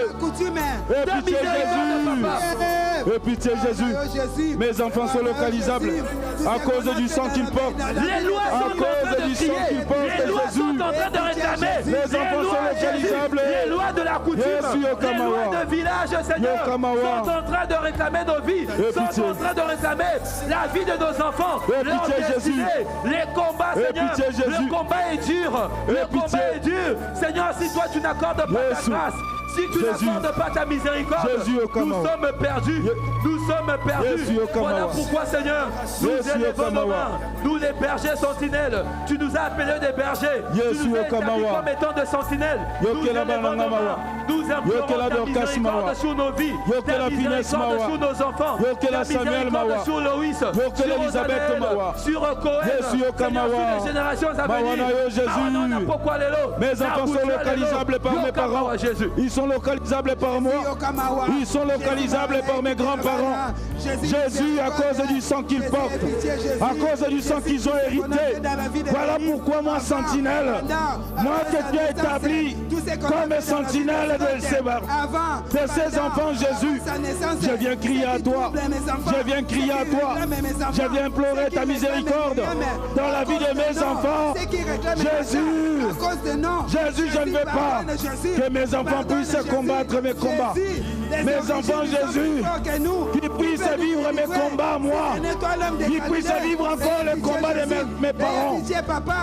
Aie pitié, Jésus. Aie pitié, Jésus. Mes enfants sont localisables à cause du sang qu'ils portent. Les lois à sont cause du sang qu'ils portent, Les lois Jésus. sont en train de réclamer. Les enfants sont localisables. Les lois de la coutume, les lois de village, Seigneur, sont en train de réclamer nos vies, sont en train de réclamer la vie de nos enfants, leur destinée. Les combats, Seigneur, le combat est dur. Le combat est dur. Seigneur, si toi tu n'accordes pas ta grâce, si tu n'accordes pas ta miséricorde, nous sommes perdus. Nous sommes perdus. Voilà pourquoi, Seigneur, nous élevons nos mains. Nous, les bergers sentinelles, tu nous as appelés des bergers. Tu nous as établis comme étant des sentinelles. Nous élevons nos mains. Nous implorons ta miséricorde sur nos vies, ta miséricorde sur nos enfants, ta miséricorde sur Loïs, sur Osanel, sur Cohen, Seigneur, sur les générations à venir. Mes enfants sont localisables par mes parents. Ils sont localisables par moi. Ils sont localisables par mes grands-parents. Jésus, à cause du sang qu'ils portent, à cause du sang qu'ils ont hérité. Voilà pourquoi moi, sentinelle, moi que tu as établi comme sentinelle de ces enfants, Jésus, je viens crier à toi. Je viens crier à toi. Je viens implorer ta miséricorde dans la vie de mes enfants. Jésus, Jésus, je ne veux pas que mes enfants puissent combattre mes combats. Mes enfants, Jésus, qu'ils puissent vivre mes combats, moi. Qu'ils puissent vivre encore le combat de mes parents.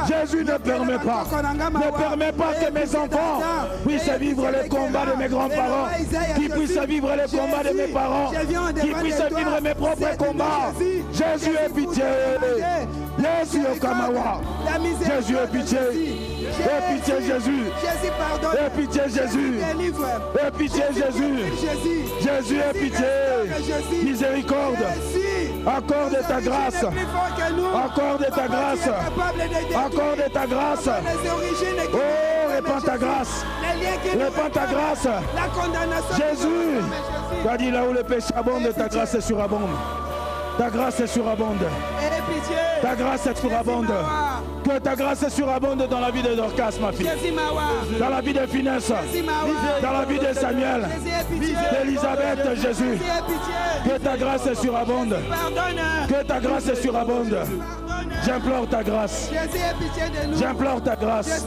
Jésus, ne permet pas. Ne permet pas que mes enfants puissent vivre le combat de mes grands-parents. Qu'ils puissent vivre le combat de mes parents. Qu'ils puissent vivre mes propres combats. Jésus, aie pitié. Jésus, Okamawa. Jésus, aie pitié. Aie pitié, Jésus. Aie pitié, Jésus. Aie pitié, Jésus. Jésus, aie pitié. Miséricorde. Accorde ta grâce. Accorde ta grâce. Accorde ta grâce. Oh, répands ta grâce. Répands ta grâce. Jésus, tu as dit là où le péché abonde, ta grâce est surabonde. Ta grâce est surabonde. Ta grâce est surabonde. Que ta grâce est surabonde dans la vie de Dorcas, ma fille. Dans la vie de Finesse. Dans la vie de Samuel. D'Elisabeth, Jésus. Que ta grâce est surabonde. Que ta grâce est surabonde. J'implore ta grâce. J'implore ta grâce.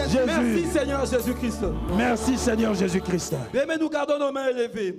Jésus. Merci Seigneur Jésus-Christ. Merci Seigneur Jésus-Christ. Mais nous gardons nos mains élevées.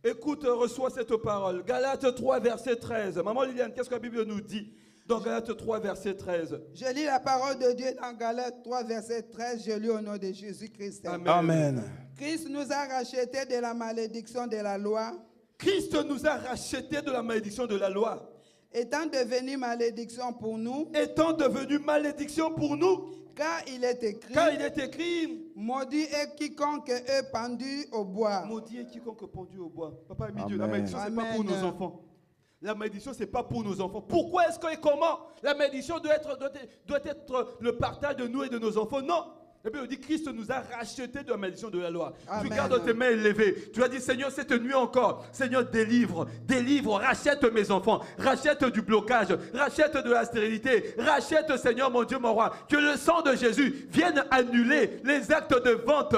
Écoute, reçois cette parole. Galates 3, verset 13. Maman Liliane, qu'est-ce que la Bible nous dit dans Galates 3, verset 13? Je lis la parole de Dieu dans Galates 3, verset 13. Je lis au nom de Jésus-Christ. Amen. Amen. Christ nous a rachetés de la malédiction de la loi. Christ nous a rachetés de la malédiction de la loi. Étant devenu malédiction pour nous. Étant devenu malédiction pour nous. Car il est écrit. Car il est écrit. Maudit est quiconque est pendu au bois. Maudit est quiconque est pendu au bois. Papa Amidieu, la malédiction, ce n'est pas pour nos enfants. La malédiction, ce n'est pas pour nos enfants. Pourquoi est-ce que et comment la malédiction doit être le partage de nous et de nos enfants? Non. La Bible dit Christ nous a rachetés de la malédiction de la loi. Amen. Tu gardes tes mains élevées. Tu as dit Seigneur, cette nuit encore, Seigneur, délivre, rachète mes enfants, rachète du blocage, rachète de la stérilité, rachète, Seigneur, mon Dieu, mon roi, que le sang de Jésus vienne annuler les actes de vente,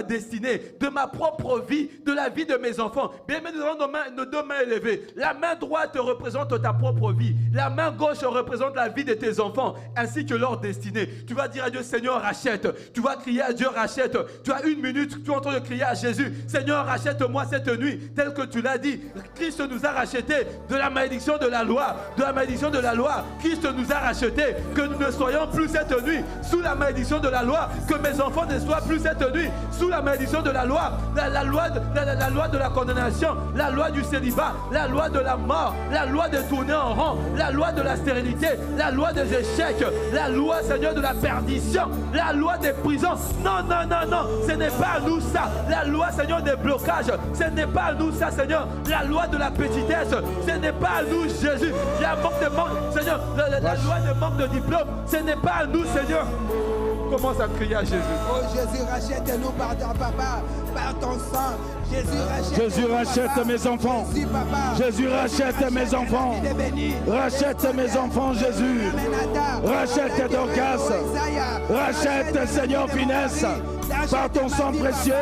destinée de ma propre vie, de la vie de mes enfants. Bien, nous avons nos deux mains élevées. La main droite représente ta propre vie, la main gauche représente la vie de tes enfants, ainsi que leur destinée. Tu vas dire à Dieu, Seigneur, rachète. Tu vas crier à Dieu, rachète. Tu as une minute, tu es en train de crier à Jésus, Seigneur, rachète-moi cette nuit, tel que tu l'as dit. Christ nous a rachetés de la malédiction de la loi, de la malédiction de la loi. Christ nous a rachetés, que nous ne soyons plus cette nuit sous la malédiction de la loi, que mes enfants ne soient plus cette nuit sous la malédiction de la loi, la loi de la condamnation, la loi du célibat, la loi de la mort, la loi de tourner en rond, la loi de la stérilité, la loi des échecs, la loi, Seigneur, de la perdition, la loi des prisons. Non, non, non, non, ce n'est pas à nous ça. La loi, Seigneur, des blocages, ce n'est pas à nous ça, Seigneur. La loi de la petitesse, ce n'est pas à nous, Jésus. La manque, Seigneur, la loi de manque de diplôme, ce n'est pas à nous, Seigneur. Commence à crier à Jésus. Oh Jésus, rachète-nous par ton papa, par ton sang. Jésus rachète mes enfants. Jésus rachète mes enfants. Rachète mes enfants, Jésus. Rachète Dorcas. Rachète, Seigneur, Finesse. Par ton sang précieux.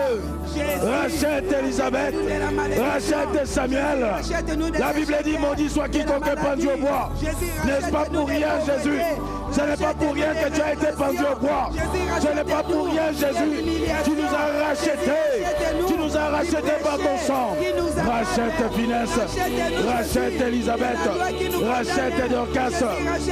Rachète Elisabeth. Rachète Samuel. La Bible dit, maudit soit quiconque est pendu au bois. N'est-ce pas pour rien, Jésus? Ce n'est pas pour rien que tu as été pendu au bois. Ce n'est pas pour rien, Jésus. Tu nous as rachetés. Tu nous as rachetés par ton sang. Rachète Finesse, rachète Elisabeth, rachète Dorcas.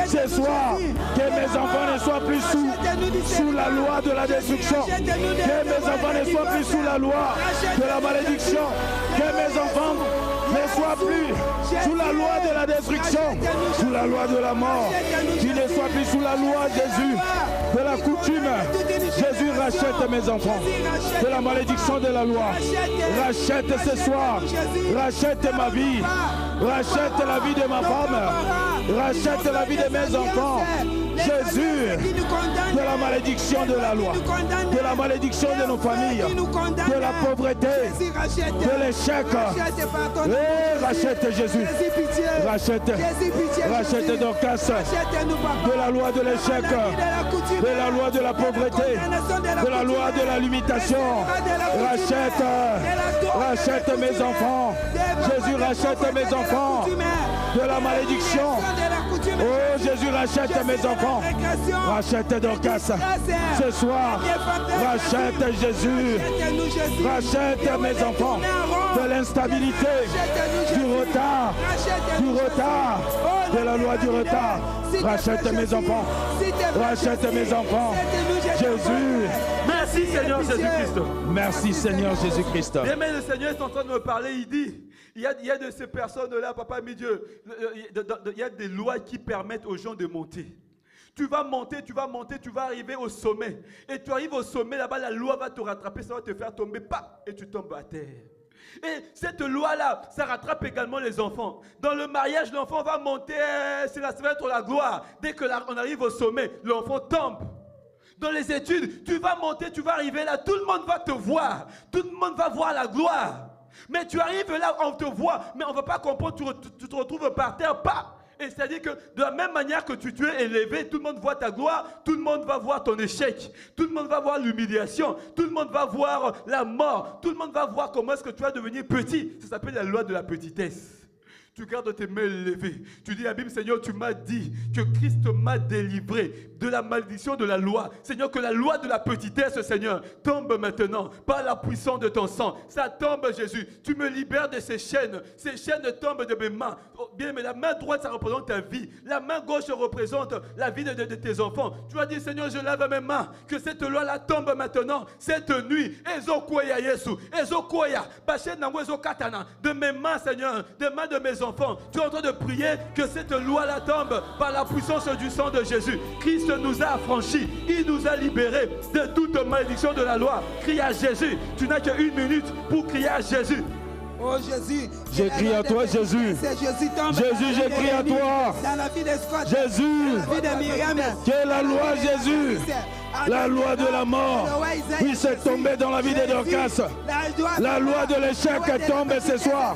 Ce soir, que mes enfants ne soient plus sous la loi de la destruction. Que mes enfants ne soient plus sous la loi de la malédiction. Que mes enfants ne soient plus sous la loi de la destruction, sous la loi de la mort. Qu'ils ne soient plus sous la loi, Jésus, de la coutume. Jésus, rachète mes enfants de la malédiction de la loi. Rachète ce soir, rachète ma vie, rachète la vie de ma femme, rachète la vie de mes enfants. Jésus, de la malédiction de la loi, de la malédiction de nos familles, de la pauvreté, de l'échec. Et rachète Jésus, rachète Dorcas, de la loi de l'échec, de la loi de la pauvreté, de la loi de la limitation. Rachète mes enfants. Jésus, rachète mes enfants de la malédiction. Oh Jésus, rachète mes enfants. Rachète Dorcas. Ce soir, rachète Jésus. Rachète mes enfants de l'instabilité, du retard, de la loi du retard. Rachète mes enfants. Rachète mes enfants. Jésus. Merci Seigneur Jésus-Christ. Merci Seigneur Jésus-Christ. Mais le Seigneur est en train de me parler, il dit, il y a de ces personnes-là, papa mi Dieu, il y a des lois qui permettent aux gens de monter. Tu vas monter, tu vas arriver au sommet. Et tu arrives au sommet, là-bas, la loi va te rattraper, ça va te faire tomber, pas, et tu tombes à terre. Et cette loi-là, ça rattrape également les enfants. Dans le mariage, l'enfant va monter, ça va être la gloire. Dès qu'on arrive au sommet, l'enfant tombe. Dans les études, tu vas monter, tu vas arriver là, tout le monde va te voir. Tout le monde va voir la gloire. Mais tu arrives là, on te voit, mais on ne va pas comprendre, tu te retrouves par terre, pas. Et c'est-à-dire que de la même manière que tu es élevé, tout le monde voit ta gloire, tout le monde va voir ton échec, tout le monde va voir l'humiliation, tout le monde va voir la mort, tout le monde va voir comment est-ce que tu vas devenir petit. Ça s'appelle la loi de la petitesse. Tu gardes tes mains levées. Tu dis à la Bible, Seigneur, tu m'as dit que Christ m'a délivré de la malédiction de la loi. Seigneur, que la loi de la petitesse, Seigneur, tombe maintenant par la puissance de ton sang. Ça tombe, Jésus. Tu me libères de ces chaînes. Ces chaînes tombent de mes mains. Oh, bien, mais la main droite, ça représente ta vie. La main gauche représente la vie de tes enfants. Tu as dit, Seigneur, je lave mes mains. Que cette loi-là tombe maintenant. Cette nuit, Ezokoya Yesu, Ezokoya, Bachet Nango Ezokatana, de mes mains, Seigneur, des mains de mes enfants. Tu es en train de prier que cette loi-là tombe par la puissance du sang de Jésus. Christ nous a affranchis, il nous a libérés de toute malédiction de la loi. Crie à Jésus. Tu n'as qu'une minute pour crier à Jésus. Oh Jésus, j'écris à toi Jésus. Jésus, j'écris à toi. Jésus, que la loi Jésus, la loi de la mort puisse tomber dans la vie de Dorcas. La loi de l'échec tombe ce soir.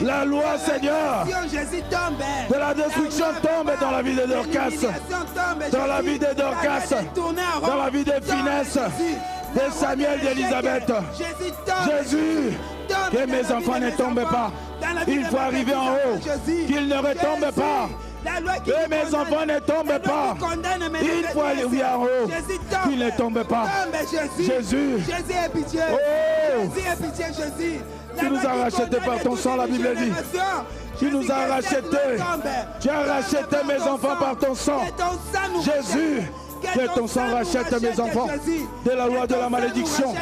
La loi, Seigneur, de la destruction tombe dans la vie de Dorcas. Dans la vie de Dorcas. Dans la vie de Finesse, de Samuel, d'Elisabeth. Jésus, que mes enfants ne tombent pas. Il faut arriver en haut. Qu'ils ne retombent pas. Que mes enfants ne tombent pas. Il faut arriver en haut. Qu'ils ne tombent pas. Jésus. Oh. Tu nous as rachetés par ton sang, la Bible dit. Tu nous as rachetés. Tu as racheté mes enfants par ton sang. Jésus. Que ton sang rachète mes enfants de la loi de la malédiction,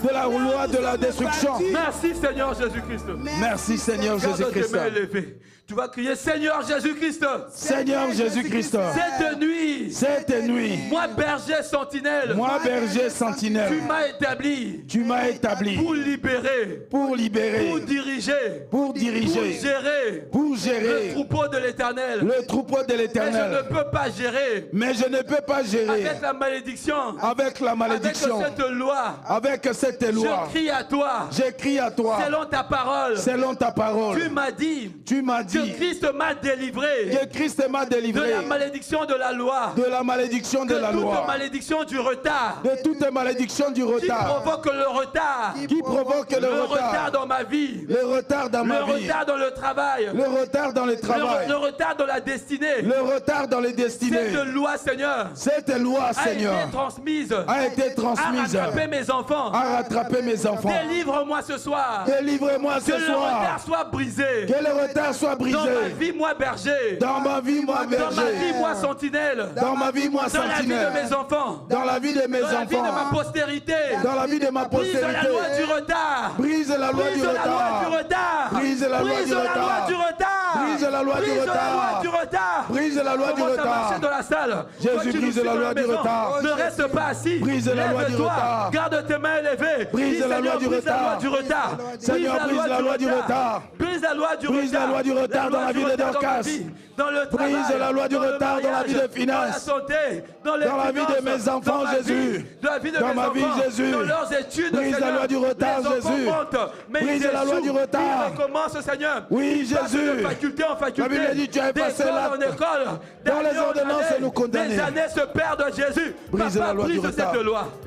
de la loi de la destruction. Merci Seigneur Jésus-Christ. Merci Seigneur Jésus-Christ. Tu vas crier Seigneur Jésus-Christ. Seigneur Jésus-Christ. Cette nuit. Moi berger sentinelle. Tu m'as établi. Pour libérer. Pour diriger. Pour gérer. Le troupeau de l'Éternel. Mais je ne peux pas gérer. Avec la malédiction. Avec cette loi. Je crie à toi. Selon ta parole. Tu m'as dit. Que Christ m'a délivré. De la malédiction de la loi. De toute malédiction du retard. Qui provoque le retard. Le retard dans ma vie. Le retard dans le travail. Le retard dans la destinée. Cette loi, Seigneur. Cette cette loi, Seigneur, a été transmise à rattraper mes enfants. Délivre-moi ce soir. Délivrez-moi ce soir. Que le retard soit brisé. Que le retard soit brisé. Dans ma vie, moi, berger. Dans ma vie, moi, berger. Dans ma vie, moi, sentinelle. Dans ma vie, moi, sentinelle. Dans la vie de mes enfants. Dans la vie de mes enfants. Dans la vie de ma postérité. Dans la vie de ma postérité. Brise la loi du retard. Brise la loi du retard. Brise la loi du retard. Brise la loi du retard. Brise la loi du retard. Dans la salle. Jésus brise la loi du retard. Ne reste pas assis. Brise la loi du retard. Garde tes mains élevées. Brise la loi du retard. Seigneur, brise la loi du retard. Brise la loi du retard. Brise la loi du retard dans la vie de Dorcas. Dans le travail, brise la loi du retard dans la vie de finances. Dans la santé, dans la vie de mes enfants, Jésus. Dans ma vie, Jésus. Dans leurs études, brise la loi du retard, Jésus. Brise la loi du retard. Recommence, Seigneur. Oui, Jésus. De faculté en faculté. La Bible dit tu as passé là. Dans les ordonnances, nous condamner. Les années se perdent, Jésus. Brise la loi du retard.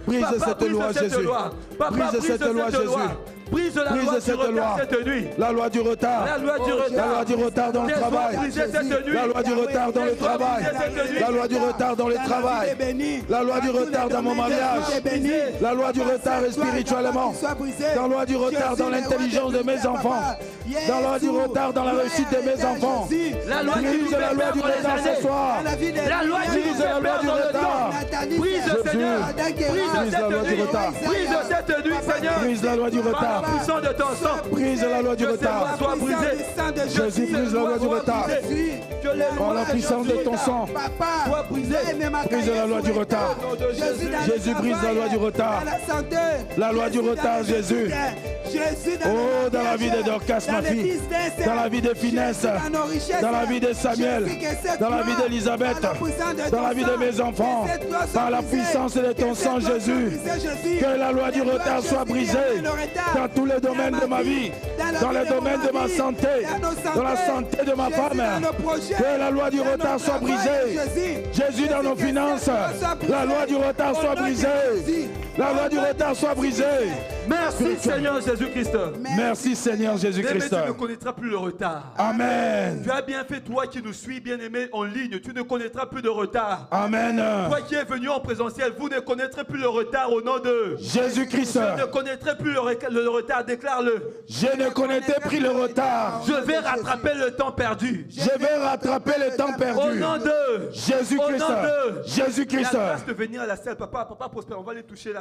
Brise cette loi, Jésus. Brise cette loi, Jésus. Brise la loi du retard cette nuit. La loi du retard. La loi du retard. La loi du retard dans le travail. La loi du retard dans le travail. La loi du retard dans le travail. La loi du retard dans mon mariage. La loi du retard spirituellement. La loi du retard dans l'intelligence de mes enfants. La loi du retard dans la réussite de mes enfants. Brise la loi du retard ce soir. La loi Brise la loi du retard. Brise, Seigneur. Brise la loi du retard. Brise cette nuit, Seigneur. Brise la loi du retard. La puissance de ton sang. Brise la loi du retard. Soit brisée. Jésus brise la loi du retard. Par la puissance de ton sang. Soit brisée. Brise la loi du retard. Jésus brise la loi du retard. La loi du retard, Jésus. Oh, dans la vie de Dorcas, ma fille. Dans la vie de Finesse. Dans la vie de Samuel. Dans la vie d'Elisabeth. Dans la vie de mes enfants. Par la puissance de ton sang, Jésus. Que la loi du retard soit brisée. Dans tous les domaines de ma vie, dans les domaines de ma santé, dans la santé de ma femme, que la loi du retard soit brisée. Jésus dans nos finances, la loi du retard soit brisée. La loi du retard soit brisée. Merci Seigneur Jésus-Christ. Merci Seigneur Jésus-Christ. Tu ne connaîtras plus le retard. Amen. Tu as bien fait, toi qui nous suis, bien-aimé en ligne. Tu ne connaîtras plus de retard. Amen. Toi qui es venu en présentiel, vous ne connaîtrez plus le retard au nom de Jésus-Christ. Je ne connaîtrai plus le retard, déclare-le. Je ne connaîtrai plus le retard. Je vais rattraper le temps perdu. Je vais rattraper le temps perdu. Au nom de Jésus-Christ. Jésus-Christ. La grâce de venir à la salle, papa prospère, on va aller toucher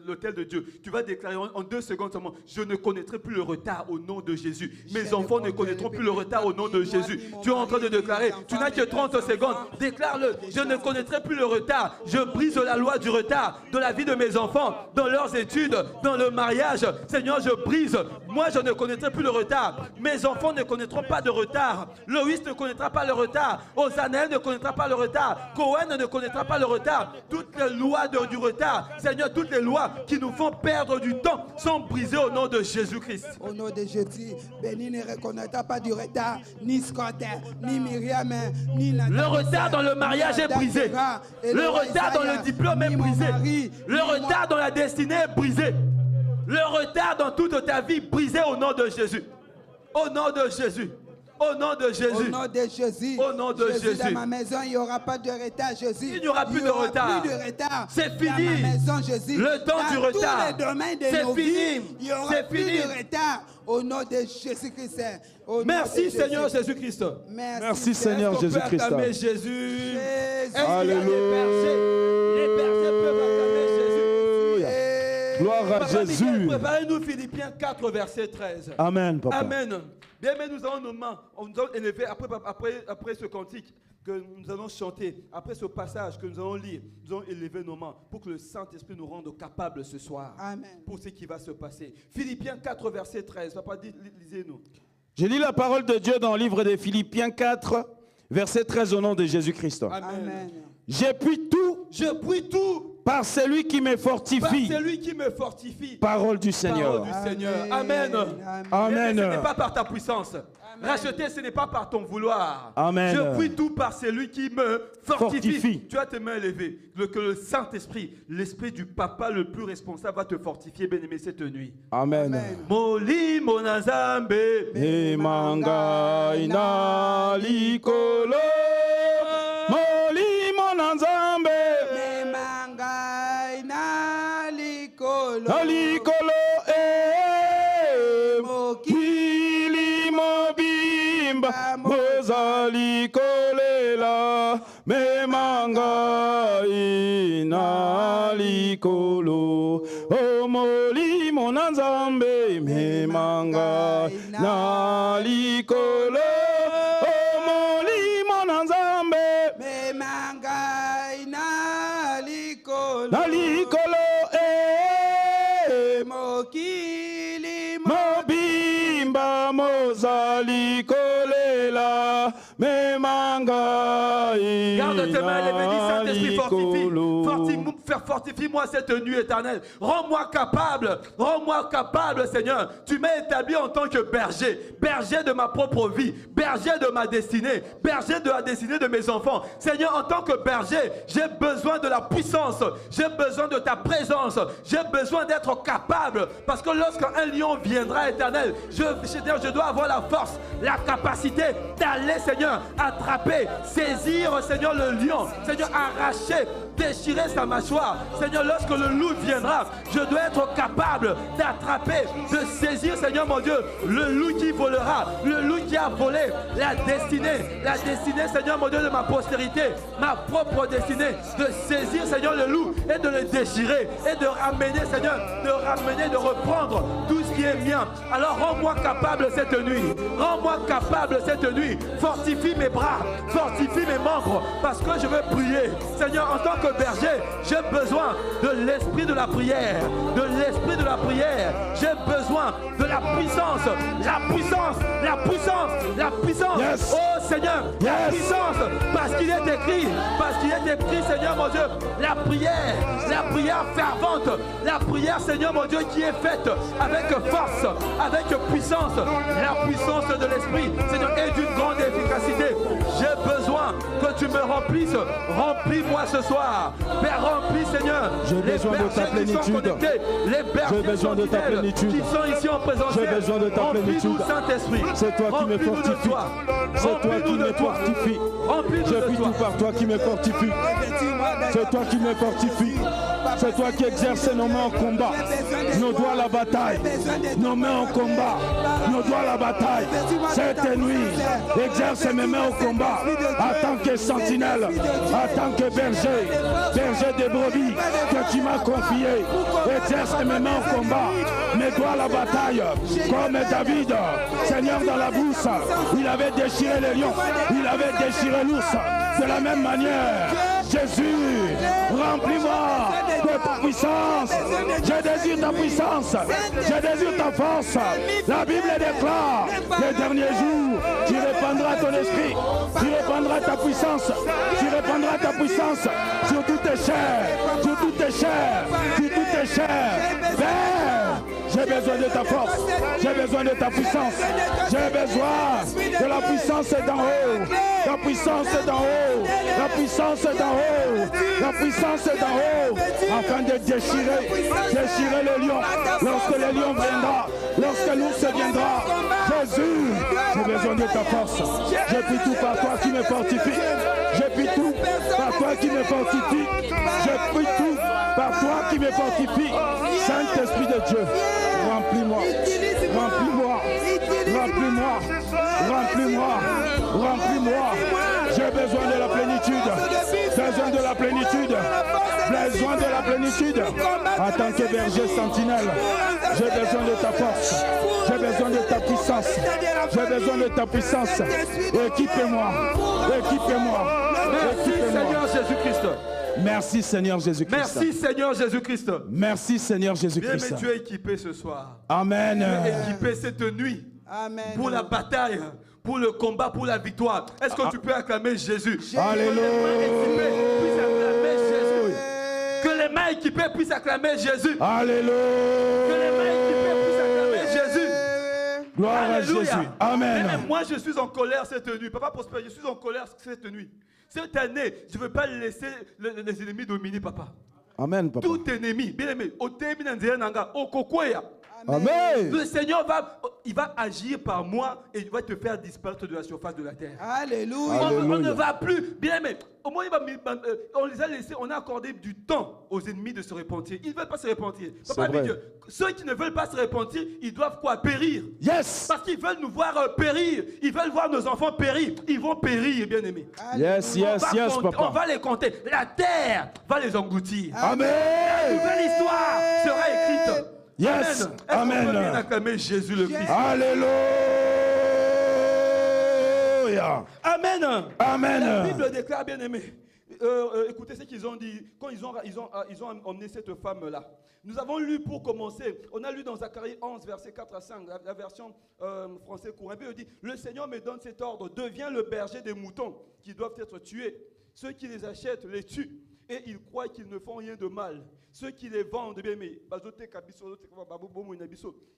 l'autel de Dieu. Tu vas déclarer en 2 secondes seulement, je ne connaîtrai plus le retard au nom de Jésus. Mes enfants ne connaîtront plus le retard au nom de Jésus. Tu es en train de déclarer, tu n'as que 30 secondes. Déclare-le, je ne connaîtrai plus le retard. Je brise la loi du retard dans la vie de mes enfants, dans leurs études, dans le mariage. Seigneur, je brise. Moi, je ne connaîtrai plus le retard. Mes enfants ne connaîtront pas de retard. Loïs ne connaîtra pas le retard. Osanel ne connaîtra pas le retard. Cohen ne connaîtra pas le retard. Toutes les lois du retard, Seigneur, toutes les lois qui nous font perdre du temps sont brisées au nom de Jésus-Christ. Au nom de Jésus, Béni ne reconnaîtra pas du retard, ni Scott, ni Myriam, ni Nathalie. Le retard dans le mariage est brisé. Le retard dans le diplôme est brisé. Le retard dans la destinée est brisé. Le retard dans toute ta vie brisé au nom de Jésus. Au nom de Jésus. Au nom de Jésus. Au nom de Jésus. Au nom de Jésus. Dans ma maison, il n'y aura pas de retard, Jésus. Il n'y aura plus de retard. C'est fini. Dans ma maison, Jésus. Le temps du retard. Dans tous les domaines de nos vies, il n'y aura plus de retard. Au nom de Jésus-Christ. Merci Seigneur Jésus-Christ. Merci Seigneur Jésus-Christ. Acclamer Jésus. Alléluia. Les bergers peuvent acclamer Jésus. Gloire à Jésus. Préparez-nous Philippiens 4, verset 13. Amen, papa. Amen. Bien, mais nous allons nous élever après ce cantique que nous allons chanter, après ce passage que nous allons lire, nous allons élever nos mains pour que le Saint-Esprit nous rende capables ce soir. Amen. Pour ce qui va se passer. Philippiens 4, verset 13. Papa, lisez-nous. Je lis la parole de Dieu dans le livre de Philippiens 4, verset 13 au nom de Jésus-Christ. Amen. Je puis tout par celui qui me fortifie. Par celui qui me fortifie. Parole du Seigneur. Parole du Seigneur. Amen. Amen. Ce n'est pas par ta puissance. Amen. Racheter, ce n'est pas par ton vouloir. Amen. Je puis tout par celui qui me fortifie. Tu as tes mains levées. Que le Saint-Esprit, l'Esprit du Papa le plus responsable, va te fortifier, bien-aimé, cette nuit. Amen. Moli monazambe. Emanga ina likolo. Moli monazambe. mobimba mozali kolela memanga ina likolo o molimo na nzambe memanga na likolo o molimo na nzambe memanga ina likolo na likolo mokili mobimba mozali kolela memanga Garde tes mains, les bénis, Saint-Esprit, likolo. fortifie-moi cette nuit éternelle. Rends-moi capable, Seigneur. Tu m'as établi en tant que berger, berger de ma propre vie, berger de ma destinée, berger de la destinée de mes enfants. Seigneur, en tant que berger, j'ai besoin de la puissance, j'ai besoin de ta présence, j'ai besoin d'être capable, parce que lorsqu'un lion viendra, Éternel, je dois avoir la force, la capacité d'aller, Seigneur, attraper, saisir, Seigneur, le lion, Seigneur, arracher, déchirer sa mâchoire. Seigneur, lorsque le loup viendra, je dois être capable d'attraper, de saisir, Seigneur mon Dieu, le loup qui volera, le loup qui a volé la destinée, Seigneur mon Dieu, de ma postérité, ma propre destinée, de saisir, Seigneur, le loup et de le déchirer et de ramener, Seigneur, de reprendre tout ce qui est mien. Alors rends-moi capable cette nuit, rends-moi capable cette nuit, fortifie mes bras, fortifie mes membres, parce que je veux prier. Seigneur, en tant que berger, j'ai besoin de l'esprit de la prière, de l'esprit de la prière. J'ai besoin de la puissance, la puissance, la puissance, la puissance. Yes. Oh Seigneur, la puissance, parce qu'il est écrit, Seigneur mon Dieu, la prière fervente, la prière, Seigneur mon Dieu, qui est faite avec force, avec puissance, la puissance de l'esprit, Seigneur, et d'une grande efficacité. J'ai besoin que tu me remplisses, remplis-moi ce soir. Père, remplis, Seigneur, j'ai besoin de ta plénitude. Les bergers j'ai besoin de ta plénitude. Qui sont ici en présence. J'ai besoin de ta plénitude. Saint-Esprit. C'est toi qui me fortifie. C'est toi qui me fortifie. Je prie tout par toi qui me fortifie. C'est toi qui me fortifie. C'est toi qui exerces nos mains en combat. Nos doigts à la bataille. Nos mains en combat. Nos doigts à la bataille. Cette nuit, exerce mes mains au combat. En tant que sentinelle, en tant que berger des brebis que tu m'as confié. Exerce mes mains au combat. Mes doigts à la bataille. Comme David, Seigneur, dans la brousse, il avait déchiré les lions. Il avait déchiré l'ours. De la même manière, Jésus, remplis-moi de ta puissance. Je désire ta puissance. Je désire ta force. La Bible déclare, les derniers jours, tu répandras ton esprit. Tu répandras ta puissance. Tu répandras ta puissance sur toutes tes chairs. Sur toutes tes chairs. Sur toutes tes chairs. Père, j'ai besoin de ta force. J'ai besoin de ta puissance. J'ai besoin de la puissance d'en haut. La puissance d'en haut. La puissance d'en haut. La puissance d'en haut. Afin de déchirer le lion. Lorsque le lion viendra. Lorsque l'ours viendra. Jésus, j'ai besoin de ta force. Je prie tout par toi qui me fortifie. Je prie tout par toi qui me fortifie. Je prie tout par toi qui me fortifie. Saint-Esprit de Dieu, remplis-moi. Remplis-moi. Remplis-moi. Remplis-moi. Remplis-moi. J'ai besoin de la plénitude. Besoin de la plénitude. Besoin de la plénitude. En tant que berger sentinelle, j'ai besoin de ta force. J'ai besoin de ta puissance. J'ai besoin de ta puissance. Équipez-moi. Équipez-moi. Merci Seigneur Jésus-Christ. Merci Seigneur Jésus-Christ. Merci Seigneur Jésus-Christ. Merci Seigneur Jésus-Christ. Bien, mais tu es équipé ce soir. Amen. Tu es équipé cette nuit. Amen. Pour la bataille, pour le combat, pour la victoire. Est-ce que tu peux acclamer Jésus? Alléluia. Que les mains équipées puissent acclamer Jésus. Alléluia. Que les mains équipées puissent acclamer Jésus. Gloire Alléluia. à Jésus. Amen. Mais moi, je suis en colère cette nuit. Papa Prosper, je suis en colère cette nuit. Cette année, je ne veux pas laisser les ennemis dominer, papa. Amen, papa. Tout ennemi, bien aimé, Amen. le Seigneur va... il va agir par moi et il va te faire disparaître de la surface de la terre. Alléluia. On ne va plus, bien aimé, au moins on les a laissés, on a accordé du temps aux ennemis de se repentir. Ils ne veulent pas se repentir. Papa, Dieu, ceux qui ne veulent pas se repentir, ils doivent quoi? Périr. Yes. Parce qu'ils veulent nous voir périr. Ils veulent voir nos enfants périr. Ils vont périr, bien aimé. Yes, papa. On va les compter. La terre va les engloutir. Amen. La nouvelle histoire sera écrite. Yes. Amen. Est-ce qu'on peut bien acclamer Jésus le Christ? Alléluia. Amen. Amen. La Bible déclare, bien aimé. Écoutez ce qu'ils ont dit quand ils ont emmené cette femme-là. Nous avons lu pour commencer, on a lu dans Zacharie 11, versets 4 à 5, la version français courant. Et puis il dit, le Seigneur me donne cet ordre, deviens le berger des moutons qui doivent être tués. Ceux qui les achètent les tuent et ils croient qu'ils ne font rien de mal. Ceux qui les vendent, bien aimé,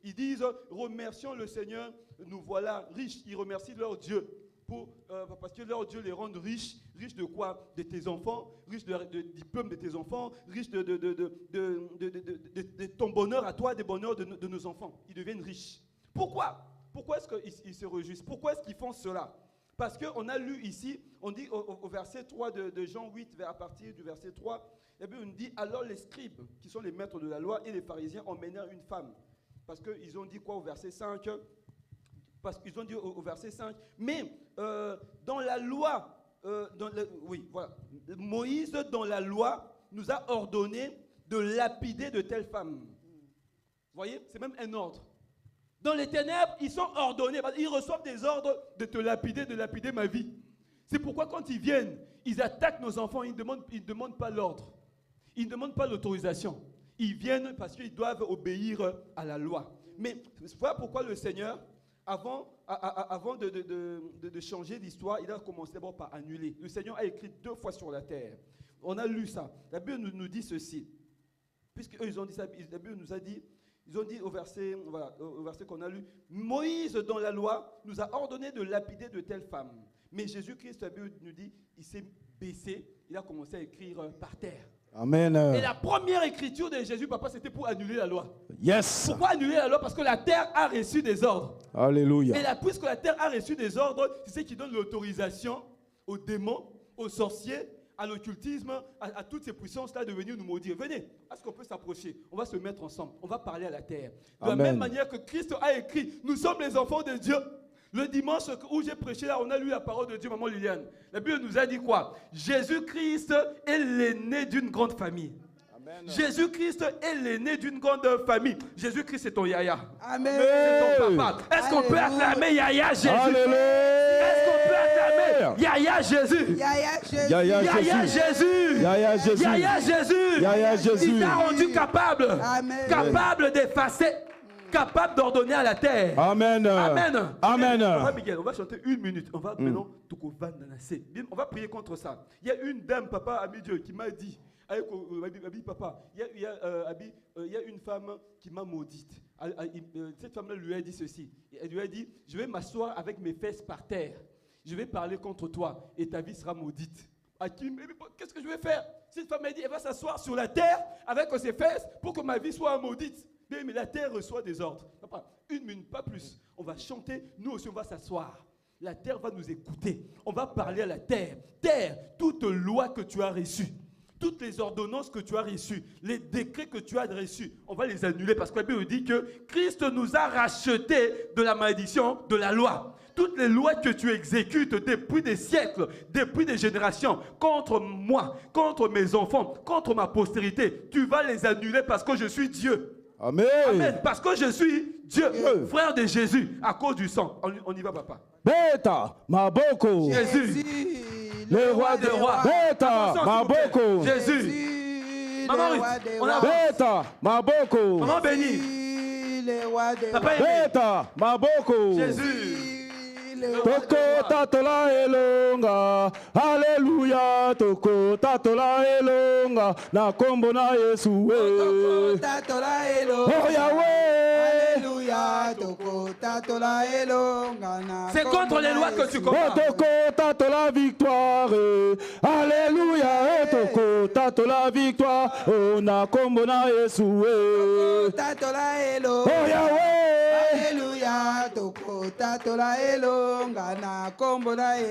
ils disent, remercions le Seigneur, nous voilà riches. Ils remercient leur Dieu. Parce que leur Dieu les rend riches. Riches de quoi? De tes enfants, riches du diplôme de tes enfants, riches de ton bonheur à toi, des bonheurs de nos enfants. Ils deviennent riches. Pourquoi? Pourquoi est-ce qu'ils se réjouissent? Pourquoi est-ce qu'ils font cela? Parce qu'on a lu ici, on dit au verset 3 de Jean 8, à partir du verset 3, et bien on dit, alors les scribes, qui sont les maîtres de la loi, et les pharisiens emmenèrent une femme. Parce qu'ils ont dit quoi au verset 5? Parce qu'ils ont dit au verset 5, mais dans la loi, Moïse dans la loi nous a ordonné de lapider de telles femmes. Vous voyez, c'est même un ordre. Dans les ténèbres, ils sont ordonnés, ils reçoivent des ordres de te lapider, de lapider ma vie. C'est pourquoi quand ils viennent, ils attaquent nos enfants, ils ne demandent pas l'ordre. Ils ne demandent pas l'autorisation. Ils viennent parce qu'ils doivent obéir à la loi. Mais voilà pourquoi le Seigneur, avant de changer l'histoire, il a commencé d'abord par annuler. Le Seigneur a écrit 2 fois sur la terre. On a lu ça. La Bible nous dit ceci. Puisqu'eux, ils ont dit ça, la Bible nous a dit, ils ont dit au verset qu'on a lu, Moïse dans la loi nous a ordonné de lapider de telles femmes. Mais Jésus-Christ, la Bible nous dit, il s'est baissé, il a commencé à écrire par terre. Amen. Et la première écriture de Jésus, papa, c'était pour annuler la loi. Yes. Pourquoi annuler la loi? Parce que la terre a reçu des ordres. Alléluia. Et puisque la terre a reçu des ordres, c'est ce qui donne l'autorisation aux démons, aux sorciers, à l'occultisme, à toutes ces puissances-là de venir nous maudire. Venez, est-ce qu'on peut s'approcher? On va se mettre ensemble, on va parler à la terre. De la même manière que Christ a écrit, nous sommes les enfants de Dieu. Le dimanche où j'ai prêché, là, on a lu la parole de Dieu, maman Liliane. La Bible nous a dit quoi? Jésus-Christ est l'aîné d'une grande famille. Jésus-Christ est l'aîné d'une grande famille. Jésus-Christ c'est ton Yaya. Amen. C'est ton papa. Est-ce qu'on peut acclamer Yaya Jésus? Alléluia. Est-ce qu'on peut acclamer Yaya Jésus? Yaya Jésus. Yaya Jésus. Yaya Jésus. Yaya Jésus. Yaya Jésus. Il t'a rendu capable. Amen. Capable d'effacer. Capable d'ordonner à la terre. Amen. Amen. Amen. On va chanter 1 minute. On va maintenant on va prier contre ça. Il y a une dame, papa, ami Dieu, qui m'a dit, papa, il y a une femme qui m'a maudite. Cette femme-là lui a dit ceci. Elle lui a dit, je vais m'asseoir avec mes fesses par terre. Je vais parler contre toi et ta vie sera maudite. Qu'est-ce que je vais faire? Cette femme m'a dit, elle va s'asseoir sur la terre avec ses fesses pour que ma vie soit maudite. Mais la terre reçoit des ordres. Papa, 1 minute, pas plus. On va chanter, nous aussi on va s'asseoir. La terre va nous écouter. On va parler à la terre. Terre, toute loi que tu as reçue, toutes les ordonnances que tu as reçues, les décrets que tu as reçus, on va les annuler parce que la Bible dit que Christ nous a rachetés de la malédiction de la loi. Toutes les lois que tu exécutes depuis des siècles, depuis des générations, contre moi, contre mes enfants, contre ma postérité, tu vas les annuler parce que je suis Dieu. Amen. Amen. Parce que je suis Dieu, frère de Jésus, à cause du sang. On y va, papa. Beta, Maboko. Jésus, le roi des rois. Beta, Maboko. Jésus. Maman, on a Beta, Maboko. Maman bénie. Papa Beta, Maboko. Jésus. Toko tatola elonga, Alléluia. Toko tatola elonga, na kombo na Yesu. Toko tatola elonga, oh Yahweh. Alléluia. Toko tatola elonga, na c'est contre les lois que tu combats. Toko tatola victoire, Alléluia. Toko tatola victoire, oh na kombo na Yesu. Toko tatola elonga, oh Yahweh. Alléluia.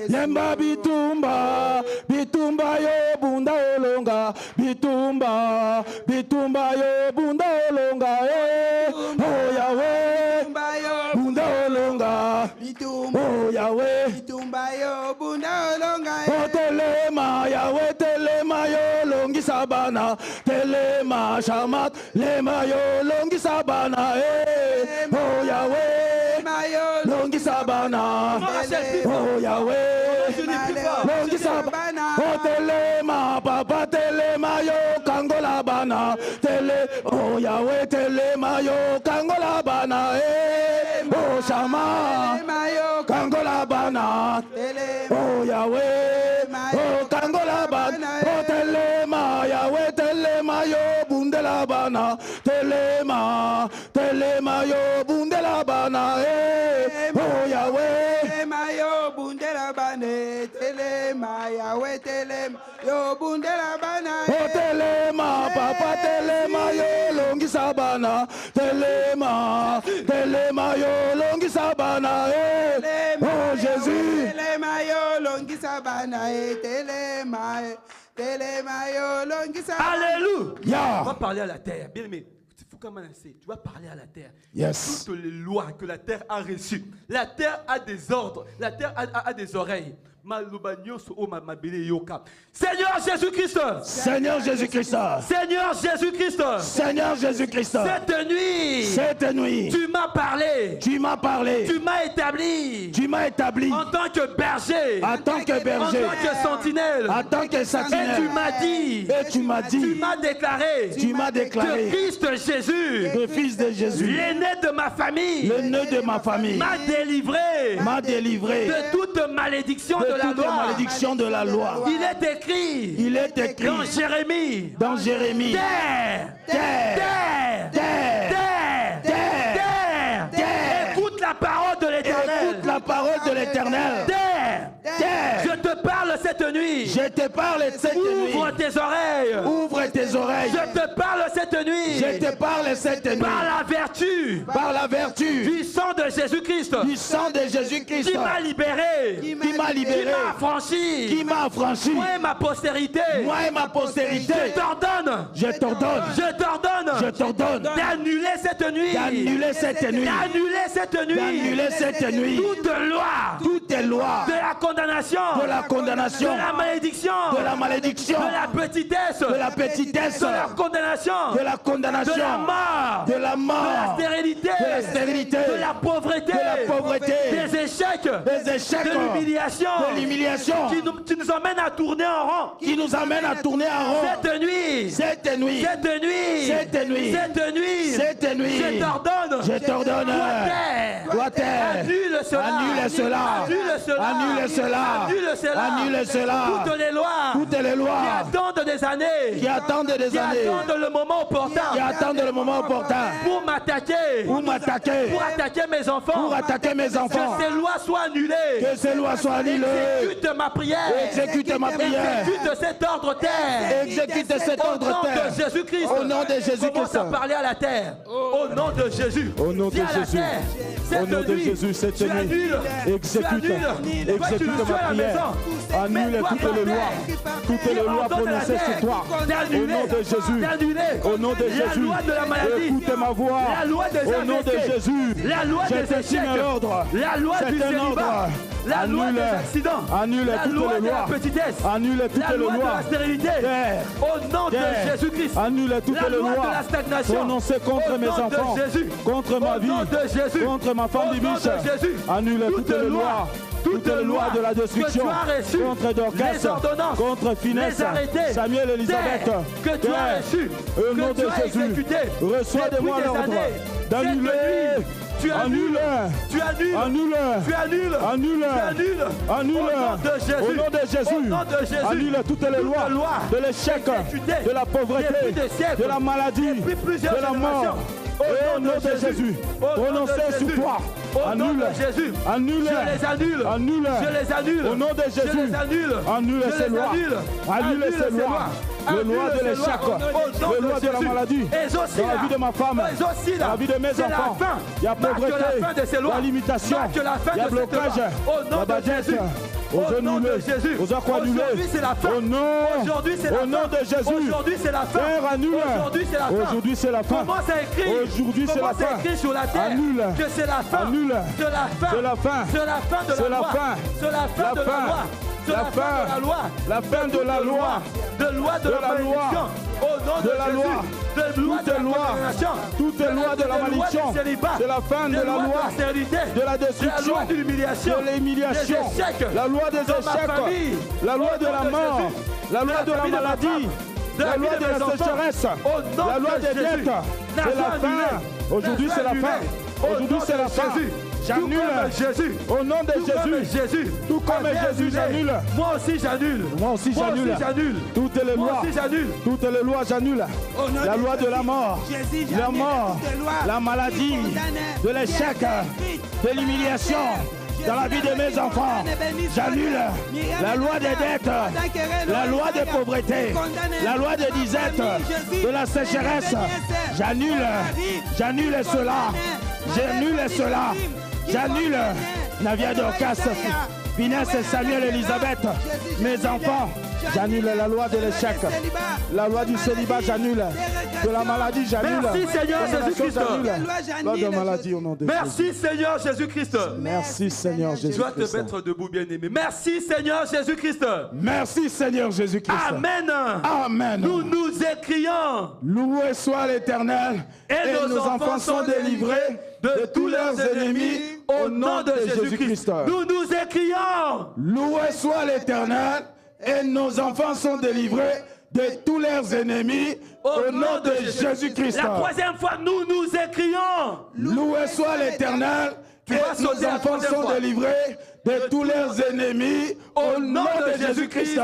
Yemba bitumba, bitumba yo bunda olonga, bitumba, bitumba yo bunda olonga, oh Yahweh, bunda olonga, oh Yahweh, bitumba yo bunda olonga, oh telema Yahweh telema yo longi sabana, telema shamat lema yo longi sabana, oh Yahweh, longi sabana, oh Yahweh, longi sabana, oh telema papa telema yo kangola bana, tele oh Yahweh telema yo kangola bana, oh Shama kangola bana, oh Yahweh, oh kangola bana, oh telema Yahweh telema yo bundela bana, telema telema yo bundela bana, oh Yahweh telema yo bundela bana, telema Yahweh telema yo bundela bana, oh telema papa telema yo longi sabana, telema telema yo longi sabana, oh Jésus telema yo longi sabana, telema telema yo longi sabana. Alléluia. On va parler à la terre, bien aimé. Tu vas parler à la terre. Yes. Toutes les lois que la terre a reçues. La terre a des ordres. La terre a des oreilles. Seigneur Jésus-Christ. Seigneur Jésus-Christ. Seigneur Jésus-Christ. Seigneur Jésus-Christ. Cette nuit. Tu m'as parlé. Tu m'as parlé. Tu m'as établi. Tu m'as établi. En tant que berger. En tant que berger. En tant que sentinelle. En tant que sentinelle. Et tu m'as dit. Et tu m'as dit. Tu m'as déclaré. Tu m'as déclaré. Que Christ Jésus. Le fils de Jésus. L'aîné de ma famille. L'aîné de ma famille. M'a délivré. M'a délivré. De toute malédiction de la loi. Malédiction de la loi. Il est écrit. Il est écrit. Dans Jérémie. Dans Jérémie. Terre. Terre. Terre. Terre. Terre. Terre. Terre. Écoute la parole de l'Éternel. Écoute la parole de l'Éternel. Terre. Terre. Je te parle cette nuit. Je te parle cette nuit. Ouvre tes oreilles. Ouvre tes oreilles. Je te parle cette nuit. Je te parle cette nuit. Par la vertu. Par la vertu. Du sang de Jésus-Christ. Du sang de Jésus-Christ. Qui m'a libéré. Qui m'a libéré. Qui m'a affranchi. Qui m'a affranchi. Moi et ma postérité. Moi et ma postérité. Je t'ordonne. Je t'ordonne. Je t'ordonne. Je t'ordonne. D'annuler cette nuit. D'annuler cette nuit. D'annuler cette nuit. D'annuler cette nuit. Toute loi. Toutes les lois. De la condamnation. De la condamnation. De la malédiction. De la malédiction. De la petitesse. De la petitesse. De la condamnation. De la condamnation. De la mort. De la mort. De la stérilité. De la stérilité. De la pauvreté. De la pauvreté. Des échecs. Des échecs. De l'humiliation. De l'humiliation. Qui nous emmène à tourner en rond. Qui nous amène à tourner en rond. Cette nuit. Cette nuit. Cette nuit. Cette nuit. Cette nuit. Cette nuit. Je t'ordonne. Je t'ordonne. Toi terre. Annule cela. Annule cela. Annule cela. Annule cela. Annule cela. Annule cela. Toutes les lois. Toutes les lois. Qui attendent des années. Qui attendent des années. Qui attendent le moment opportun. Qui attendent le moment opportun. Pour m'attaquer. Pour m'attaquer. Pour attaquer mes enfants. Pour attaquer mes enfants. Que ces lois soient annulées. Que ces lois soient annulées. Exécute ma prière. Exécute ma prière. Exécute cet ordre terre. Exécute cet ordre terre. Au nom de Jésus-Christ. Au nom de Jésus-Christ. Commence à parler à la terre. Au nom de Jésus. Au nom de Jésus. Au nom de Jésus, cette nuit. Exécute ma prière. Annule toutes les lois. Toutes les lois prononcées sur toi. Au nom de Jésus. Au nom de Jésus. Écoute ma voix. Au nom de Jésus. La loi des échecs. La loi du célibat. La loi des accidents. Annule toutes les lois. Annule toutes les lois. La loi de la stérilité. Au nom de Jésus-Christ. Annule toutes les lois. La loi de la stagnation. Prononcées contre mes enfants. Contre ma vie. Contre ma femme bibiche. Annule toutes les lois. Toutes les lois de la destruction. Contre Dorcas. Contre Finesse. Samuel Elisabeth. Que tu as reçu. Au nom de Jésus. Reçois de moi l'ordre d'annuler. Tu annules. Tu annules. Annule. Tu annules. Annule. Tu annules. Au nom de Jésus. Annule toutes les lois de l'échec, de la pauvreté, de la maladie, de la mort. Au nom de Jésus. Prononcé sur toi. Au nom de Jésus. Annule. Je les annule. Annule. Je les annule. Au nom de Jésus. Je les annule. Annule ces lois. Annule ces lois. Le loi de l'échec. Le loi de la maladie. Dans la vie de ma femme. Dans la vie de mes enfants. Il y a pauvreté. Il y a limitation. Il y a blocage. La baguette. Aux annulés. Aux aquanulés. Au nom de Jésus. Aujourd'hui c'est la fin. Père, annule. Aujourd'hui c'est la fin. Commence à écrire. Aujourd'hui c'est la fin. Écrit sur la terre. Annule. Que c'est la fin. Annule. C'est la fin. C'est la fin. C'est la fin de la loi. C'est la fin de la loi. La fin de la loi. La fin de la loi. De loi de la malédiction. Au nom de la loi. De loi de la malédiction. Toutes les lois de la malédiction. C'est la fin de la loi. De la destruction. De l'humiliation. De l'humiliation. La loi des échecs. La loi de la mort. La loi de la maladie. La loi de la sécheresse. La loi des dettes. C'est la fin. Aujourd'hui c'est la fin. Aujourd'hui c'est la fin. J'annule Jésus. Au nom de Jésus. Tout comme Jésus, j'annule. Moi aussi j'annule. Moi aussi j'annule. Toutes les lois. Toutes les lois, j'annule. La loi de la mort. La mort. La maladie. De l'échec. De l'humiliation. Dans la vie de mes enfants, j'annule la loi des dettes, la loi de pauvreté, la loi de disette, de la sécheresse. J'annule cela. J'annule Navia Dorcas, Finesse, Samuel, Elisabeth, mes enfants. J'annule la loi de l'échec, la loi du célibat, j'annule. De la maladie, j'annule. Merci Seigneur Jésus-Christ. Loi de maladie au nom de Jésus. Merci Seigneur Jésus-Christ. Merci Seigneur Jésus-Christ. Tu dois te mettre debout, bien-aimé. Merci Seigneur Jésus-Christ. Merci Seigneur Jésus-Christ. Amen. Amen. Nous nous écrions. Loué soit l'Éternel. Et nos enfants sont délivrés de tous leurs ennemis au nom de Jésus-Christ. Nous nous écrions. Loué soit l'Éternel. Et nos enfants sont délivrés de tous leurs ennemis au nom de Jésus-Christ. La troisième fois, nous nous écrions. Loué soit l'Éternel. Et nos enfants sont délivrés de tous leurs ennemis au nom de Jésus-Christ.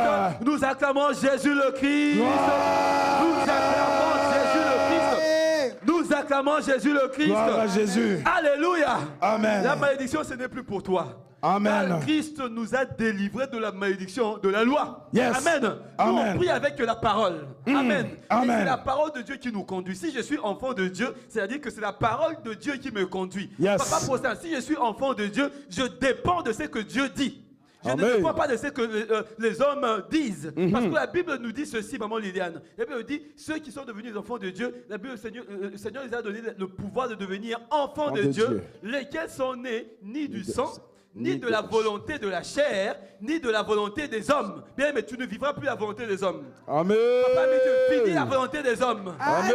Nous acclamons Jésus le Christ. Nous acclamons Jésus le Christ. Nous acclamons Jésus le Christ. Gloire à Jésus. Alléluia. Amen. La malédiction, ce n'est plus pour toi. Amen. Car Christ nous a délivrés de la malédiction de la loi. Yes. Amen. Nous on prie avec la parole. Amen. Amen. Et c'est la parole de Dieu qui nous conduit. Si je suis enfant de Dieu, c'est-à-dire que c'est la parole de Dieu qui me conduit. Yes. Papa, pour ça, si je suis enfant de Dieu, je dépends de ce que Dieu dit. Je Amen. ne dépends pas de ce que les hommes disent. Parce que la Bible nous dit ceci, maman Liliane. La Bible dit, ceux qui sont devenus enfants de Dieu, la Bible, le Seigneur les a donné le pouvoir de devenir enfants de Dieu, lesquels sont nés ni du sang, ni de la volonté de la chair, ni de la volonté des hommes. Bien, mais tu ne vivras plus la volonté des hommes. Amen. Papa, mais tu finis la volonté des hommes. Amen.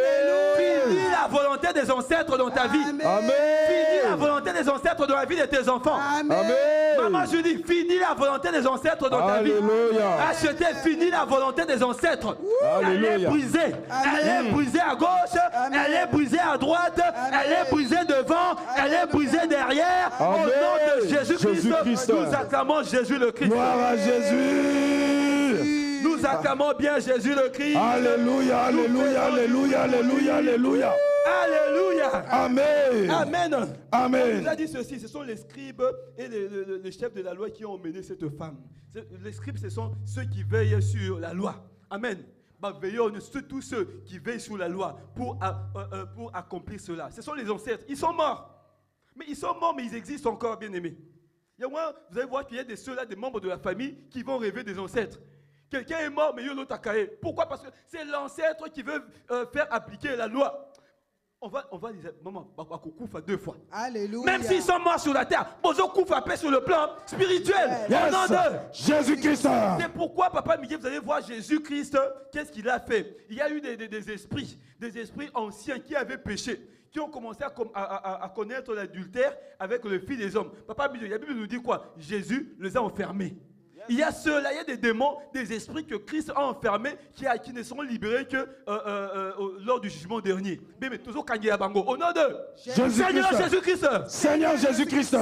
Finis la volonté des ancêtres dans ta vie. Amen. Finis la volonté des ancêtres dans la vie de tes enfants. Amen. Maman Julie, finis la volonté des ancêtres dans ta vie. Alléluia. Achetez, finis la volonté des ancêtres. Alléluia. Elle est brisée. Elle est brisée à gauche. Elle est brisée à droite. Elle est brisée devant. Elle est brisée derrière. Au nom de Jésus-Christ, nous acclamons Jésus le Christ. Gloire à Jésus. Nous acclamons bien Jésus le Christ. Alléluia, alléluia, alléluia, alléluia, alléluia. Alléluia. Amen. Amen. Amen. On nous a dit ceci, ce sont les scribes et les chefs de la loi qui ont emmené cette femme. Les scribes, ce sont ceux qui veillent sur la loi. Amen. Veillons, tous ceux qui veillent sur la loi pour accomplir cela. Ce sont les ancêtres. Ils sont morts. Mais ils sont morts, mais ils existent encore, bien-aimés. Vous allez voir qu'il y a des membres de la famille qui vont rêver des ancêtres. Quelqu'un est mort, mais il y a l'autre à cahier. Pourquoi? Parce que c'est l'ancêtre qui veut faire appliquer la loi. On va dire, maman, Bakoufa 2 fois. Alléluia. Même s'ils sont morts sur la terre, Bozo Koufa paix sur le plan spirituel. Yes. Au nom de Jésus-Christ. C'est pourquoi, Papa Miguel, vous allez voir Jésus-Christ, qu'est-ce qu'il a fait? Il y a eu des esprits anciens qui avaient péché, qui ont commencé à connaître l'adultère avec le Fils des hommes. Papa Miguel, la Bible nous dit quoi? Jésus les a enfermés. Il y a ceux-là, il y a des démons, des esprits que Christ a enfermés qui ne seront libérés que lors du jugement dernier. Mais toujours quand il y a bango. Au nom de Seigneur Jésus-Christ. Seigneur Jésus-Christ.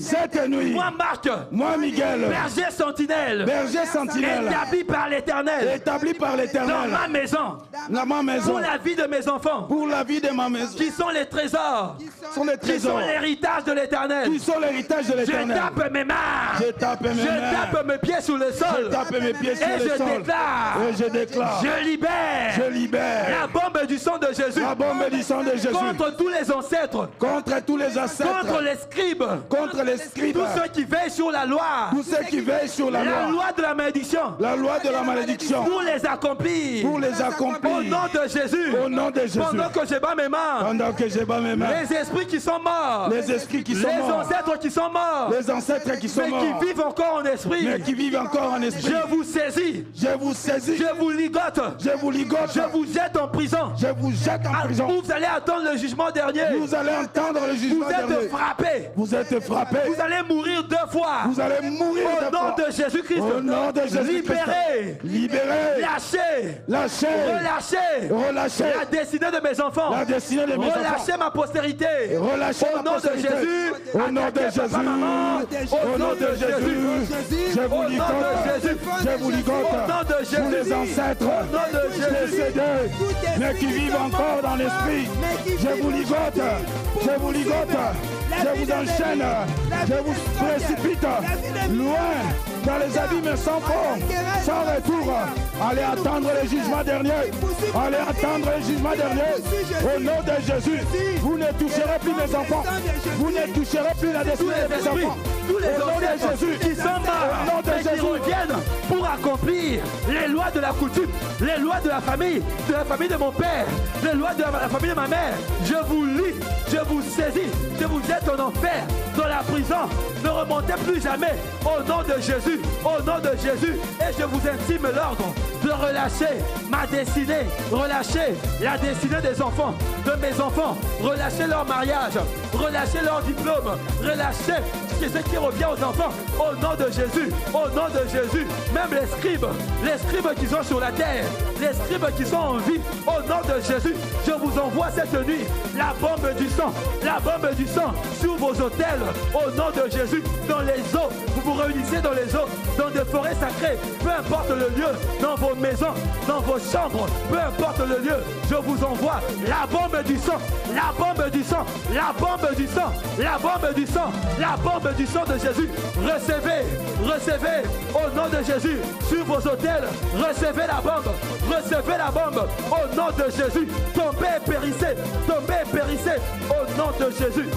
Cette nuit. Moi Marc. Moi Miguel. Berger sentinelle. Établi par l'Éternel. Dans ma maison. Pour la vie de mes enfants. Pour la vie de ma maison. Qui sont les trésors. Qui sont l'héritage de l'Éternel. Je tape mes mains. Je tape mes pieds sous le sol. Et je déclare. Je libère. La bombe du sang de Jésus. Contre tous les ancêtres. Contre les scribes. Tous ceux qui veillent sur la loi. La loi de la malédiction. Pour les accomplir. Au nom de Jésus. Pendant que je bats mes mains. Les esprits qui sont morts. Les ancêtres qui sont morts. Mais qui vivent encore en esprit. Je vous saisis. Je vous ligote. Je vous jette en prison. Vous allez attendre le jugement dernier. Vous êtes frappés. Vous allez mourir 2 fois. Au nom de Jésus-Christ. Libérés. Lâchez. Relâchez. La destinée de mes enfants. Relâchez ma postérité. Au nom de Jésus. Au nom de Jésus. Je vous ligote. Tous les ancêtres décédés, mais qui vivent encore dans l'esprit. Je vous ligote. Je vous enchaîne. Je vous précipite loin dans les abîmes sans fond, sans retour. Allez attendre le jugement dernier. Au nom de Jésus, vous ne toucherez plus mes enfants. Vous ne toucherez plus la destinée de mes enfants. Tous les Jésus qui sont morts et qui reviennent pour accomplir les lois de la coutume, les lois de la famille de mon père, les lois de la famille de ma mère. Je vous lis, je vous saisis, je vous jette en enfer, dans la prison. Ne remontez plus jamais au nom de Jésus, et je vous intime l'ordre de relâcher ma destinée, relâcher la destinée des enfants, de mes enfants, relâcher leur mariage, relâcher leur diplôme, relâcher ce qui revient aux enfants, au nom de Jésus, même les scribes qui sont sur la terre, les scribes qui sont en vie, au nom de Jésus, je vous envoie cette nuit la bombe du sang sur vos autels, au nom de Jésus, dans les eaux, vous vous réunissez dans les eaux, dans des forêts sacrées, peu importe le lieu, dans vos maisons, dans vos chambres, peu importe le lieu, je vous envoie la bombe du sang de Jésus. Recevez au nom de Jésus sur vos autels, recevez la bombe au nom de Jésus. Tombez et périssez au nom de Jésus.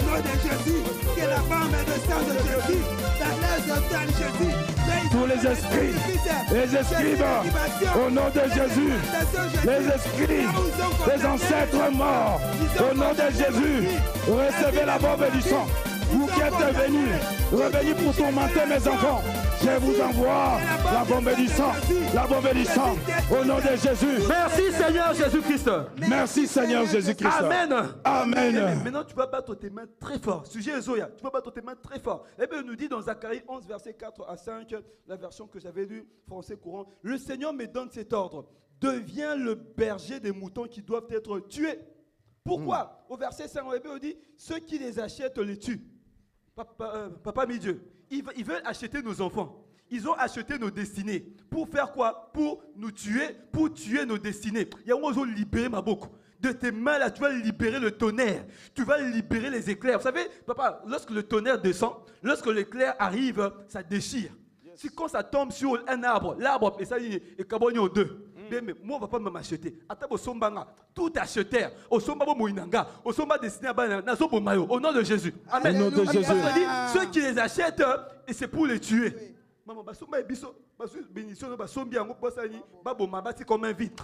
Au nom de Jésus, que la bombe et le sang de Jésus dans les autels de Jésus. Tous les esprits, au nom de Jésus, les esprits des ancêtres morts, au nom de Jésus, recevez la bombe du sang. Vous qui êtes revenus pour tourmenter mes enfants, je vous envoie la bombe du sang, au nom de Jésus. Merci Seigneur Jésus-Christ. Merci Seigneur Jésus-Christ. Amen. Maintenant tu vas battre tes mains très fort. Sujet Zoya, tu vas battre tes mains très fort. Et bien il nous dit dans Zacharie 11, versets 4 à 5, la version que j'avais lue, français courant, le Seigneur me donne cet ordre. Deviens le berger des moutons qui doivent être tués. Pourquoi? Au verset 5, on dit, ceux qui les achètent les tuent. Papa mi-Dieu, ils veulent acheter nos enfants. Ils ont acheté nos destinées. Pour faire quoi? Pour nous tuer, pour tuer nos destinées. Il y a un libérer ma boucle. De tes mains là, tu vas libérer le tonnerre. Tu vas libérer les éclairs. Vous savez, papa, lorsque le tonnerre descend, lorsque l'éclair arrive, ça déchire. Si quand ça tombe sur un arbre, l'arbre, et ça y est, et cabonio 2. Mais moi, on ne va pas m'acheter. Tout acheteur, au destiné au nom de Jésus. Amen. Au nom de Jésus. Ceux qui les achètent, et c'est pour les tuer.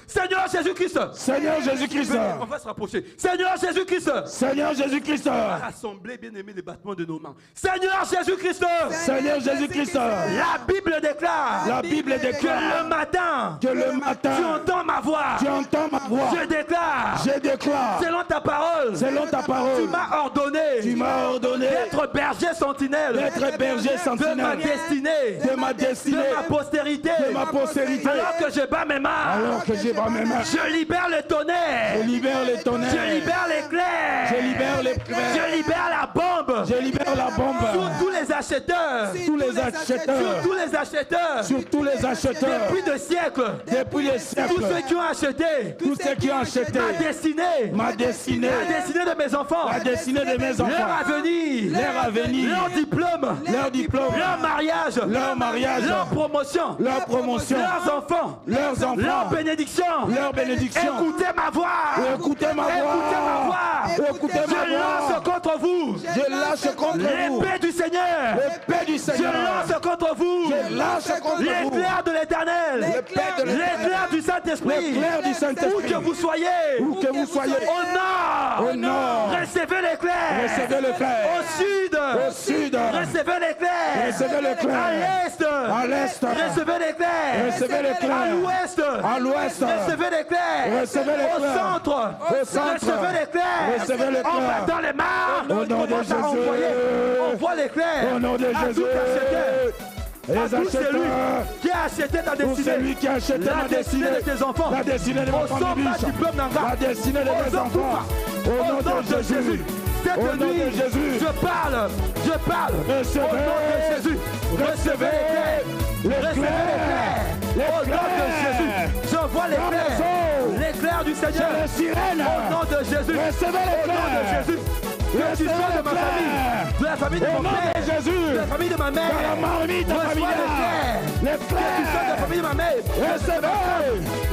Seigneur Jésus-Christ. Seigneur Jésus-Christ. On va se rapprocher. Seigneur Jésus-Christ. Seigneur Jésus-Christ. Rassemblez bien aimé les battements de nos mains. Seigneur Jésus-Christ. Seigneur Jésus-Christ. La Bible déclare. La Bible déclare. Que le matin. Que le matin. Tu entends ma voix. Tu entends ma voix. Je déclare. Je déclare. Selon ta parole. Selon ta parole. Tu m'as ordonné. Tu m'as ordonné. D'être berger sentinelle. D'être berger sentinelle. De ma destinée. De ma destinée. De ma postérité. De ma postérité. Alors que je bats mes mains. Alors que je bats mes mains. Je libère le tonnerre. Je libère le tonnerre. Je libère l'éclair. Je libère l'éclair. Je libère la bombe. Je libère la bombe. Sur tous les acheteurs. Tous les acheteurs. Sur tous les acheteurs. Sur tous les acheteurs. Depuis des siècles. Depuis les siècles. Tous ceux qui ont acheté. Tous ceux qui ont acheté. Ma destinée. Ma destinée. La destinée de mes enfants. La destinée de mes enfants. Leur avenir. Leur avenir. Leur diplôme. Leur diplôme. Leur mariage. Leur mariage. Leur promotion. Leur promotion. Leurs enfants. Leurs enfants. Leur bénédiction. Leur bénédiction. Écoutez ma voix. Écoutez ma voix. Écoutez ma voix. Écoutez ma voix. Je lance contre vous. Je lâche contre vous. L'épée du Seigneur. L'épée du Seigneur. Je lance contre vous. Je lâche contre vous. L'éclair de l'Éternel. L'éclair du Saint-Esprit. L'éclair du Saint-Esprit. Où que vous soyez. Où que vous soyez. Au nord. Au nord. Recevez l'éclair. Recevez l'éclair. Au sud. Au sud. Recevez l'éclair. Recevez l'éclair. À l'est. À l'est. Recevez l'éclair. Recevez l'éclair. À l'ouest. À l'ouest. Recevez l'éclair. Recevez l'éclair. Au centre. Au centre. Recevez l'éclair. Recevez l'éclair. En battant les mains. Au nom de Jésus. Envoie l'éclair. Au nom de Jésus. Les tout celui acheteurs. qui a acheté ta Tout destinée. celui qui a acheté La ma destinée. de tes enfants. La destinée de Au mon sommet famille. diplôme d'Anga. La destinée de mes enfants. Au nom de Jésus. Cette Au nom nuit, de Jésus. je parle. Recevez. Au nom de Jésus. Recevez l'éclair. Recevez l'éclair. Au nom de Jésus. J'envoie l'éclair. L'éclair du Seigneur. Les sirènes. Au nom de Jésus. Recevez Au nom de l'éclair. Jésus. Que tu sois de ma famille, de la famille de Au mon nom père, de Jésus. de la famille de ma mère, Dans la marmite reçois familiale. l'éclair. Que tu sois de la famille de ma mère, Recevez.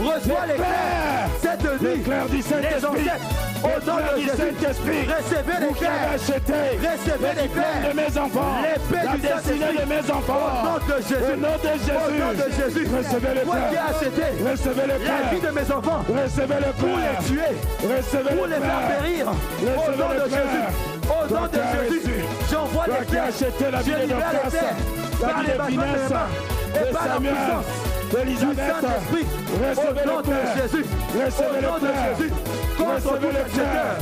reçois l'éclair. Cette nuit, L'éclair du les Saint-Esprit. ancêtres, au nom de du Jésus, Saint-Esprit. recevez Vous qui avez l'éclair. acheté Recevez le diplôme l'éclair. de mes enfants. L'épée La du destinée Saint-Esprit. de mes enfants. Au nom de Jésus. Au nom de Jésus. Au nom de Jésus. Recevez le Moi qui ai cœur. acheté Recevez le la vie cœur. de mes enfants Recevez le pour les cœur. tuer, Recevez pour le les faire cœur. périr. Au Recevez nom le de cœur. Jésus. Au nom Toi de qui as Jésus. reçu. J'envoie Toi qui as l'éclair. acheté la vie Je de libère Dorcas, l'éclair. la Par vie les de battements de Finesse, mes mains de et par la Samuel, puissance du d'Elisabeth. Saint-Esprit. Recevez Au nom le de cœur. Jésus. Recevez Au nom le de cœur. Jésus. Contre Recevez tout le acheteur. cœur.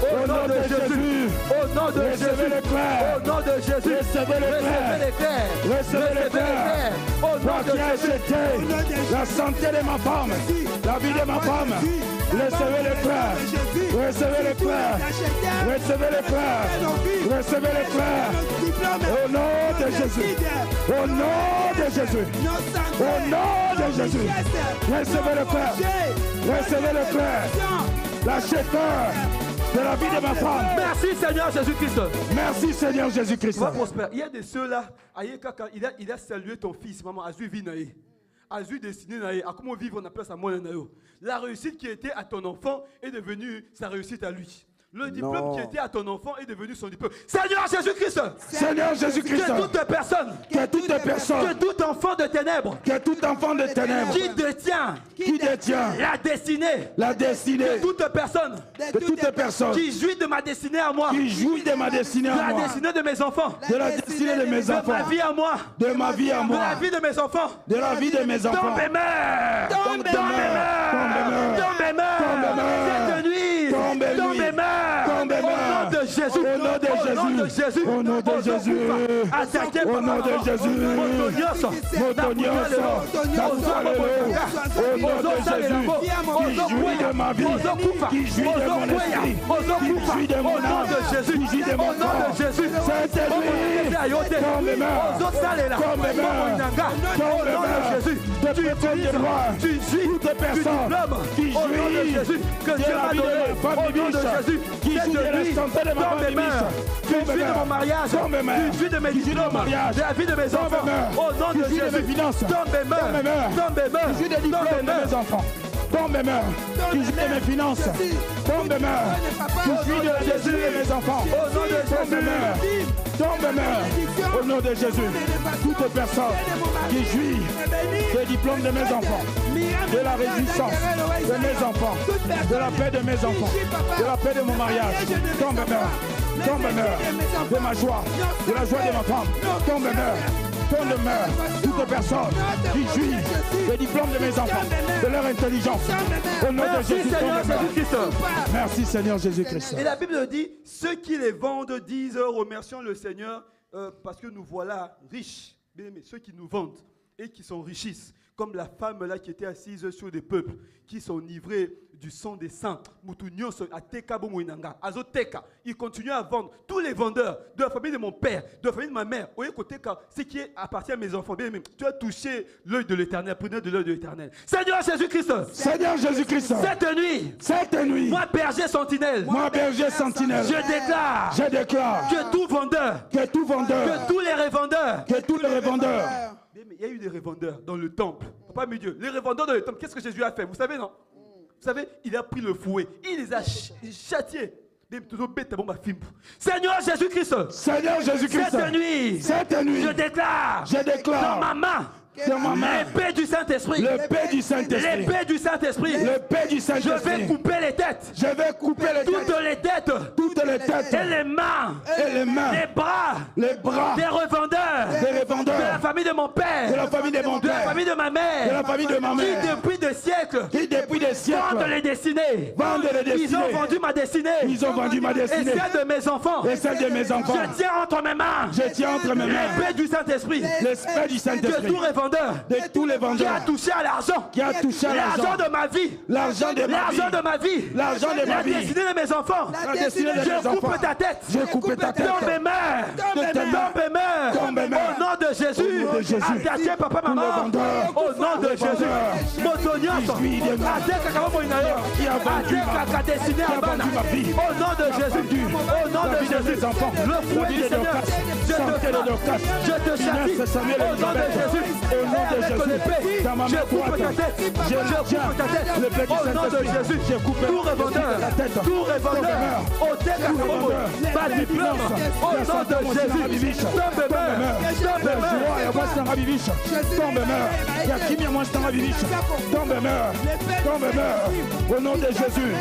Au nom de Jésus. Au nom de Recevez Jésus. le cœur. Au nom de Jésus. Recevez le cœur. Recevez l'éclair. Recevez le cœur. Au nom Toi de qui as Jésus. acheté la santé de ma femme, la vie de ma femme, recevez le cœur. Recevez le cœur. Recevez le cœur. Recevez le cœur. Au nom de Jésus. Au nom de Jésus. Au nom de Jésus. Recevez le cœur. Recevez le cœur. L'acheteur de la vie de ma femme. Merci Seigneur Jésus-Christ. Merci Seigneur Jésus-Christ. Va prospérer. Il y a de ceux-là, il a salué ton fils, maman, Azu Vinaï. Azu destiné naïe. À comment vivre, on appelle ça moi naïo. La réussite qui était à ton enfant est devenue sa réussite à lui. Le diplôme qui était à ton enfant est devenu son diplôme. Seigneur Jésus-Christ. Seigneur Jésus-Christ. Que toute personne. Que toute personne. Que tout enfant de ténèbres. Que tout enfant de ténèbres. Qui détient. Qui détient. La destinée. La destinée. Que toute personne. Que toute personne. Qui jouit de ma destinée à moi. Qui jouit de ma destinée à moi. De la destinée de mes enfants. De la destinée de mes enfants. De ma vie à moi. De ma vie à moi. De la vie de mes enfants. De la vie de mes enfants. Tombe et meurs. Tombe et meurs. Tombe et meurs. Cette nuit. Tombe et meurs. Tombe et meurs. Au nom de Jésus. Au nom de Jésus. Au nom de Jésus. Attaqué par Au nom de Jésus. Motonioso. Motonioso. Au nom de Jésus. Qui jouit de ma vie. Qui jouit de mon esprit. Qui jouit de mon âme. Qui jouit de mon corps. Saint-Esprit. Tombe et meurs. Tombe et meurs. Tombe et meurs. De personnes de droit. Toutes personnes qui jouissent de la vie de ma femme bibiche. Qui jouit de la santé de ma femme bibiche. Qui jouit de mon mariage. Qui jouit de mes diplômes. De la vie de mes enfants. Au nom de Jésus. Tombe et meurs. Tombe et meurs. Tombe et meurs. Qui jouit des diplômes de mes enfants. Tombe et meurs. Qui jouit de mes finances. Tombe et meurs. Qui jouit de la destinée de mes enfants. Tombe et meurs. Tombe et meurs. Au nom de Jésus. Toute personne qui jouit des diplômes de mes enfants, de la réjouissance de mes enfants, de la paix de mes enfants, de la paix de mon mariage, tombe et meurs. Tombe et meurs. De ma joie, de la joie de ma femme, tombe et meurs. Tombe et meurs. Toute personne qui jouit des diplômes de mes enfants, de leur intelligence, au nom de Jésus, tombe et meurs. Merci Seigneur Jésus-Christ. Et la Bible dit, ceux qui les vendent disent, remercions le Seigneur parce que nous voilà riches. Bien aimés, ceux qui nous vendent et qui s'enrichissent, comme la femme là qui était assise sur des peuples, qui sont livrés du sang des saints. Ils continuent à vendre. Tous les vendeurs de la famille de mon père, de la famille de ma mère, ce qui appartient à mes enfants, bien aimés, tu as touché l'œil de l'Éternel, prenez de l'œil de l'Éternel. Seigneur Jésus-Christ, Seigneur Jésus-Christ, cette nuit, moi berger sentinelle, je déclare que tout vendeur, que tous les revendeurs, il y a eu des revendeurs dans le temple. Pas mieux Dieu. Les revendeurs dans le temple, qu'est-ce que Jésus a fait? Vous savez, non? Vous savez, il a pris le fouet. Il les a châtiés. Seigneur Jésus-Christ, cette nuit, je déclare dans ma main l'épée du Saint-Esprit. L'épée du Saint-Esprit. Je vais couper les têtes. Toutes les têtes. Et les mains. Les bras. Des revendeurs. De la famille de mon père. De la famille de ma mère. Qui depuis des siècles. Vendent les destinées. Ils ont vendu ma destinée. Et celle de mes enfants. Je tiens entre mes mains. L'épée du Saint-Esprit. Que tout revendeur de tous les vendeurs qui a touché à l'argent, l'argent de ma vie, la destinée de mes enfants, je coupe ta tête, tombe et meurs, au nom de Jésus, attaché papa maman, au nom de Jésus, Motonias, qui a vendu ma destinée à Bana, au nom de Jésus, le fruit du Seigneur, je te châtie, au nom de Jésus. Au nom de Jésus, dans ma main droite, je coupe ta tête. Au nom de Jésus, je coupe tout revendeur, au pas diplôme, au nom de Jésus, au nom de Jésus,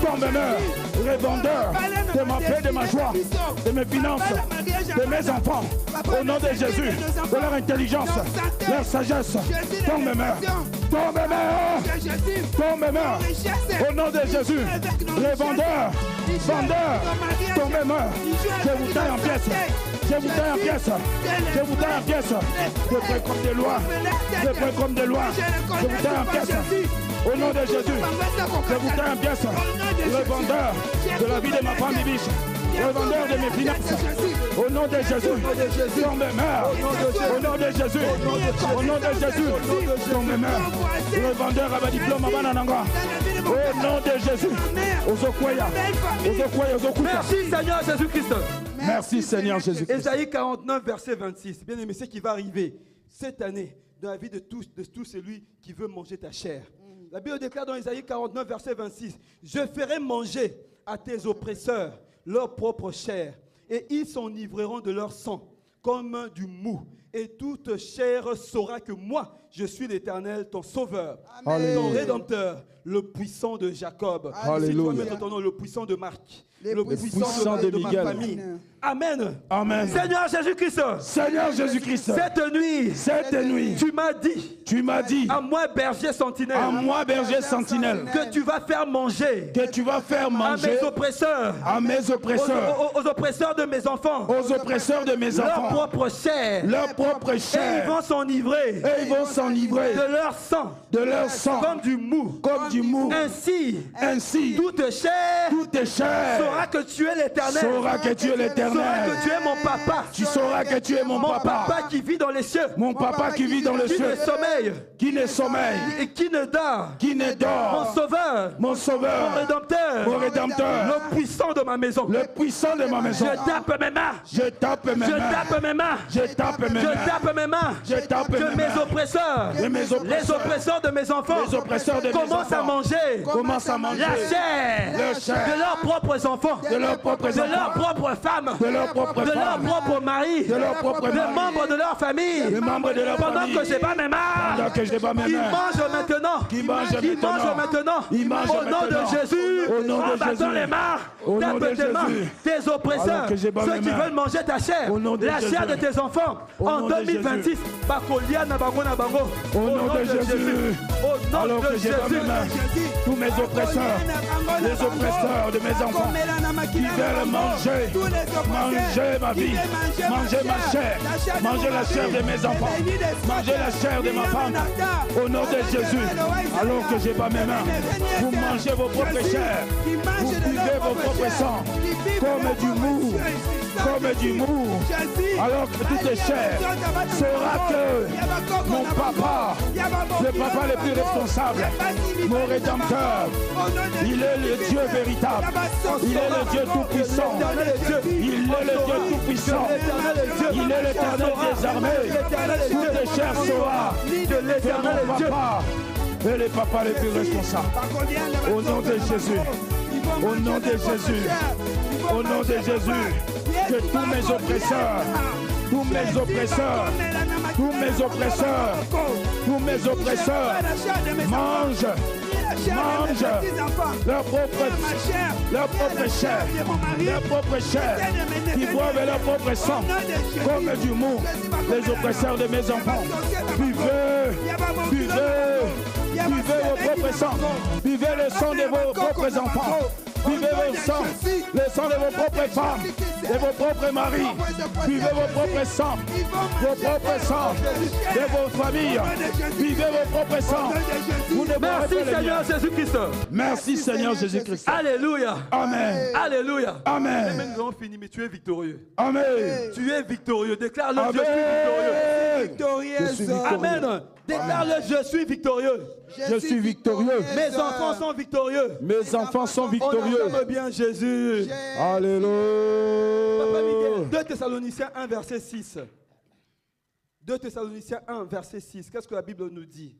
tombe et meurs, revendeur de ma paix, de ma joie, de mes finances, de mes enfants, au nom de Jésus, de leur intelligence, leur sagesse, tombe et meurs, au nom de Jésus, revendeur, vendeur, tombe et meurs, je vous taille en pièces. Je vous taille en pièces. Je prends comme des lois. Je vous taille en pièces. Au nom de Jésus, je vous taille en pièces. Le vendeur de la vie de ma femme biche. Le vendeur de mes finances. Au nom de Jésus, tombe et meurt. Au nom de Jésus, tombe et meurt. Le vendeur a un diplôme à Banananga. Au nom de Jésus, merci Seigneur Jésus-Christ. Merci Seigneur Jésus-Christ. Ésaïe 49, verset 26. Bien aimé, ce qui va arriver cette année dans la vie de tout celui qui veut manger ta chair. La Bible déclare dans Ésaïe 49, verset 26, « Je ferai manger à tes oppresseurs leur propre chair, et ils s'enivreront de leur sang comme du mou. Et toute chair saura que moi, je suis l'Éternel, ton sauveur, ton rédempteur, le puissant de Jacob. » Alléluia. Si tu vas mettre ton nom, le puissant de Marc. Le puissant de ma famille. Amen. Amen. Seigneur Jésus-Christ. Cette nuit. Tu m'as dit. À moi berger sentinelle. Que tu vas faire manger. À mes oppresseurs. Aux oppresseurs de mes enfants. Leur propre chair. Et ils vont s'enivrer. De leur sang. Comme du mou. Ainsi. Toute chair. Saura que tu es l'Éternel. Saura que tu es mon papa. Tu sauras que tu es mon papa qui vit dans les cieux. Qui ne sommeille. Et qui ne dort. Mon sauveur. Mon rédempteur. Le puissant de ma maison. Je tape mes mains. tape mes mains. Que mes oppresseurs, les oppresseurs de mes enfants, commencent à manger la chair de leurs propres enfants, de leurs propres femmes, de leurs propres maris, de membres de leur famille. Pendant que je bats mes mains, ils mangent maintenant. Au nom de Jésus, en battant les mains, tape tes mains, tes oppresseurs, ceux qui veulent manger ta chair, la chair de tes enfants. En 2026, au nom de Jésus, au nom de Jésus, tous mes oppresseurs, les oppresseurs de mes enfants, qui veulent manger ma vie, manger ma chair, manger la chair de mes enfants, manger la chair de ma femme, au nom de Jésus, alors que j'ai pas mes mains, vous mangez vos propres chairs, vous buvez vos propres sangs, comme du mou, alors que tout est cher, saura que mon papa, le papa le plus responsable, mon rédempteur, il est le Dieu véritable, il est le Dieu tout-puissant, il est le Dieu tout-puissant, il est l'Éternel des armées, tout est cher saura que mon papa est le papa le plus responsable. Au nom de Jésus, au nom de Jésus, au nom de Jésus, que tous mes oppresseurs mangent leur propre chair, qui boivent leur propre sang, comme du mou, les oppresseurs de mes enfants. Buvez vos propres sangs, buvez le sang de vos propres enfants. Buvez vos sangs, le sang de vos propres femmes, de vos propres maris. Buvez vos propres sangs, de vos familles. Buvez vos propres sangs. Merci Seigneur Jésus-Christ. Merci Seigneur Jésus-Christ. Alléluia. Amen. Alléluia. Amen. Mais nous avons fini, mais tu es victorieux. Amen. Tu es victorieux. Déclare-le, Amen. je suis victorieux. Amen. Déclare-le, je suis victorieux. Je suis victorieux. Mes enfants sont victorieux. Mes enfants sont victorieux. On aime bien Jésus. Alléluia. Papa Miguel, 2 Thessaloniciens 1, verset 6. 2 Thessaloniciens 1, verset 6. Qu'est-ce que la Bible nous dit?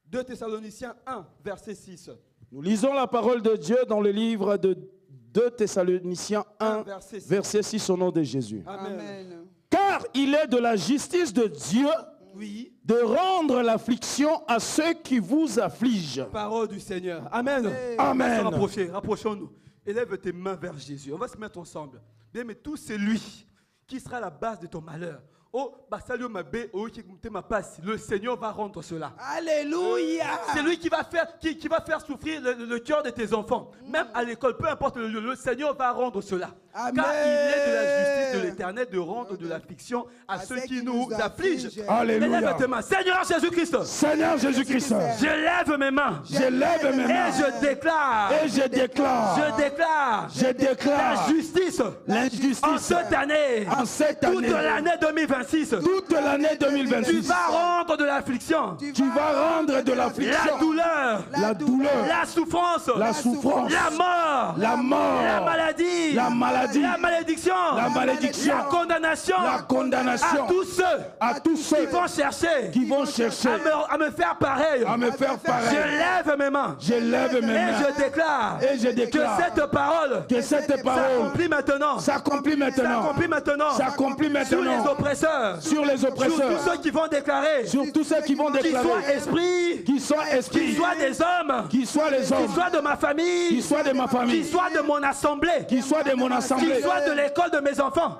2 Thessaloniciens 1, verset 6. Nous lisons la parole de Dieu dans le livre de 2 Thessaloniciens 1, verset 6 au nom de Jésus. Amen. Car il est de la justice de Dieu de rendre l'affliction à ceux qui vous affligent. Parole du Seigneur. Amen. Amen. Rapprochons-nous. Élève tes mains vers Jésus. On va se mettre ensemble. Bien, mais tout c'est lui qui sera la base de ton malheur. Oh, le Seigneur va rendre cela. Alléluia. C'est lui qui va faire souffrir le cœur de tes enfants. Même à l'école, peu importe le lieu, le Seigneur va rendre cela. Amen. Car il est de la justice de l'Éternel de rendre de l'affliction à ceux qui nous affligent. Alléluia. Lève tes mains. Seigneur Jésus-Christ. Seigneur Jésus-Christ. Je lève mes mains. Je lève mes mains. Et je déclare. Je déclare. La justice. L'injustice. En cette année. Toute l'année 2026. Toute l'année 2026. Tu vas rendre de l'affliction. Tu vas rendre de l'affliction. La douleur. La souffrance. La mort. La maladie. La malédiction. La condamnation. À tous ceux qui vont chercher. À me faire pareil. Je lève mes mains. Et je déclare. Que cette parole. S'accomplit maintenant. Sur les oppresseurs. Sur tous ceux qui vont déclarer. Qu'ils soient esprits. Qu'ils soient des hommes. Qu'ils soient de ma famille. Qu'ils soient de mon assemblée. Qu'ils soient de l'école de mes enfants.